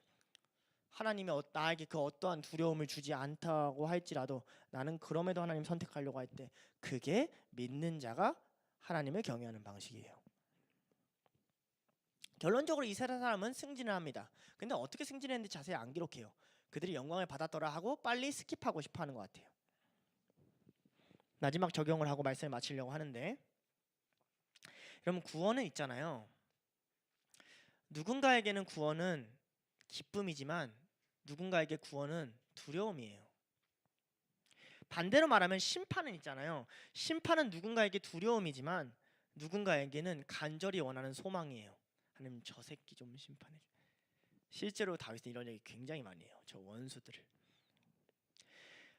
하나님이 나에게 그 어떠한 두려움을 주지 않다고 할지라도 나는 그럼에도 하나님 선택하려고 할 때, 그게 믿는 자가 하나님을 경외하는 방식이에요. 결론적으로 이 세 사람은 승진을 합니다. 근데 어떻게 승진했는지 자세히 안 기록해요. 그들이 영광을 받았더라 하고 빨리 스킵하고 싶어 하는 것 같아요. 마지막 적용을 하고 말씀을 마치려고 하는데, 여러분 구원은 있잖아요. 누군가에게는 구원은 기쁨이지만 누군가에게 구원은 두려움이에요. 반대로 말하면 심판은 있잖아요. 심판은 누군가에게 두려움이지만 누군가에게는 간절히 원하는 소망이에요. 하나님 저 새끼 좀 심판해. 실제로 다윗은 이런 얘기 굉장히 많이 해요. 저 원수들을.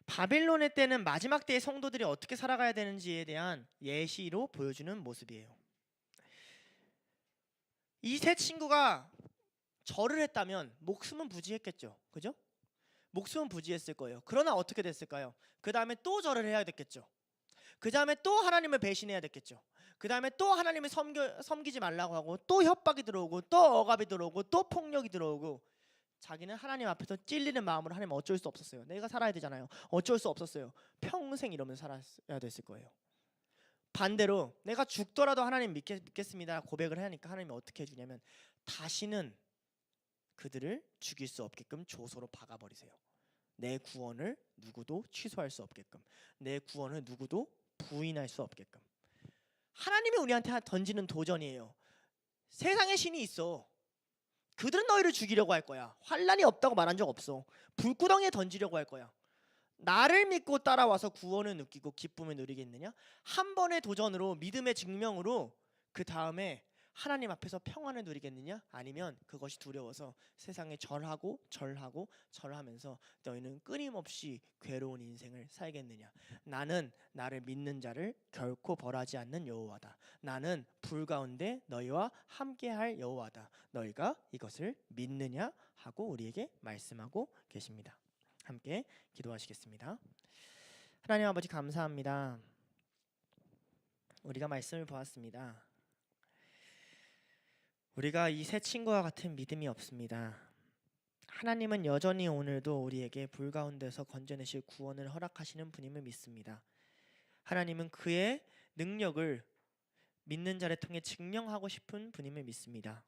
바빌론의 때는 마지막 때의 성도들이 어떻게 살아가야 되는지에 대한 예시로 보여주는 모습이에요. 이 세 친구가 절을 했다면 목숨은 부지했겠죠. 그죠? 목숨은 부지했을 거예요. 그러나 어떻게 됐을까요? 그 다음에 또 절을 해야 됐겠죠. 그 다음에 또 하나님을 배신해야 됐겠죠. 그 다음에 또 하나님을 섬기지 말라고 하고 또 협박이 들어오고 또 억압이 들어오고 또 폭력이 들어오고, 자기는 하나님 앞에서 찔리는 마음으로 하나님 어쩔 수 없었어요. 내가 살아야 되잖아요. 어쩔 수 없었어요. 평생 이러면서 살아야 됐을 거예요. 반대로 내가 죽더라도 하나님 믿겠습니다 고백을 하니까 하나님이 어떻게 해주냐면 다시는 그들을 죽일 수 없게끔 조소로 박아버리세요. 내 구원을 누구도 취소할 수 없게끔, 내 구원을 누구도 부인할 수 없게끔. 하나님이 우리한테 던지는 도전이에요. 세상에 신이 있어. 그들은 너희를 죽이려고 할 거야. 환난이 없다고 말한 적 없어. 불구덩이에 던지려고 할 거야. 나를 믿고 따라와서 구원을 느끼고 기쁨을 누리겠느냐? 한 번의 도전으로, 믿음의 증명으로 그 다음에 하나님 앞에서 평안을 누리겠느냐? 아니면 그것이 두려워서 세상에 절하고 절하면서 너희는 끊임없이 괴로운 인생을 살겠느냐? 나는 나를 믿는 자를 결코 벌하지 않는 여호와다. 나는 불 가운데 너희와 함께할 여호와다. 너희가 이것을 믿느냐? 하고 우리에게 말씀하고 계십니다. 함께 기도하시겠습니다. 하나님 아버지 감사합니다. 우리가 말씀을 보았습니다. 우리가 이 세 친구와 같은 믿음이 없습니다. 하나님은 여전히 오늘도 우리에게 불 가운데서 건져내실 구원을 허락하시는 분임을 믿습니다. 하나님은 그의 능력을 믿는 자를 통해 증명하고 싶은 분임을 믿습니다.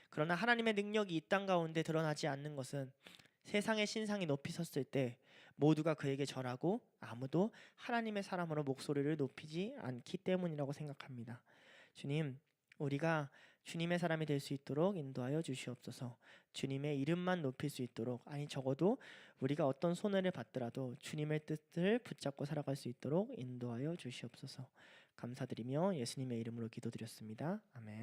그러나 하나님의 능력이 이 땅 가운데 드러나지 않는 것은 세상의 신상이 높이 섰을 때 모두가 그에게 절하고 아무도 하나님의 사람으로 목소리를 높이지 않기 때문이라고 생각합니다. 주님, 우리가 주님의 사람이 될 수 있도록 인도하여 주시옵소서. 주님의 이름만 높일 수 있도록, 아니 적어도 우리가 어떤 손해를 받더라도 주님의 뜻을 붙잡고 살아갈 수 있도록 인도하여 주시옵소서. 감사드리며 예수님의 이름으로 기도드렸습니다. 아멘.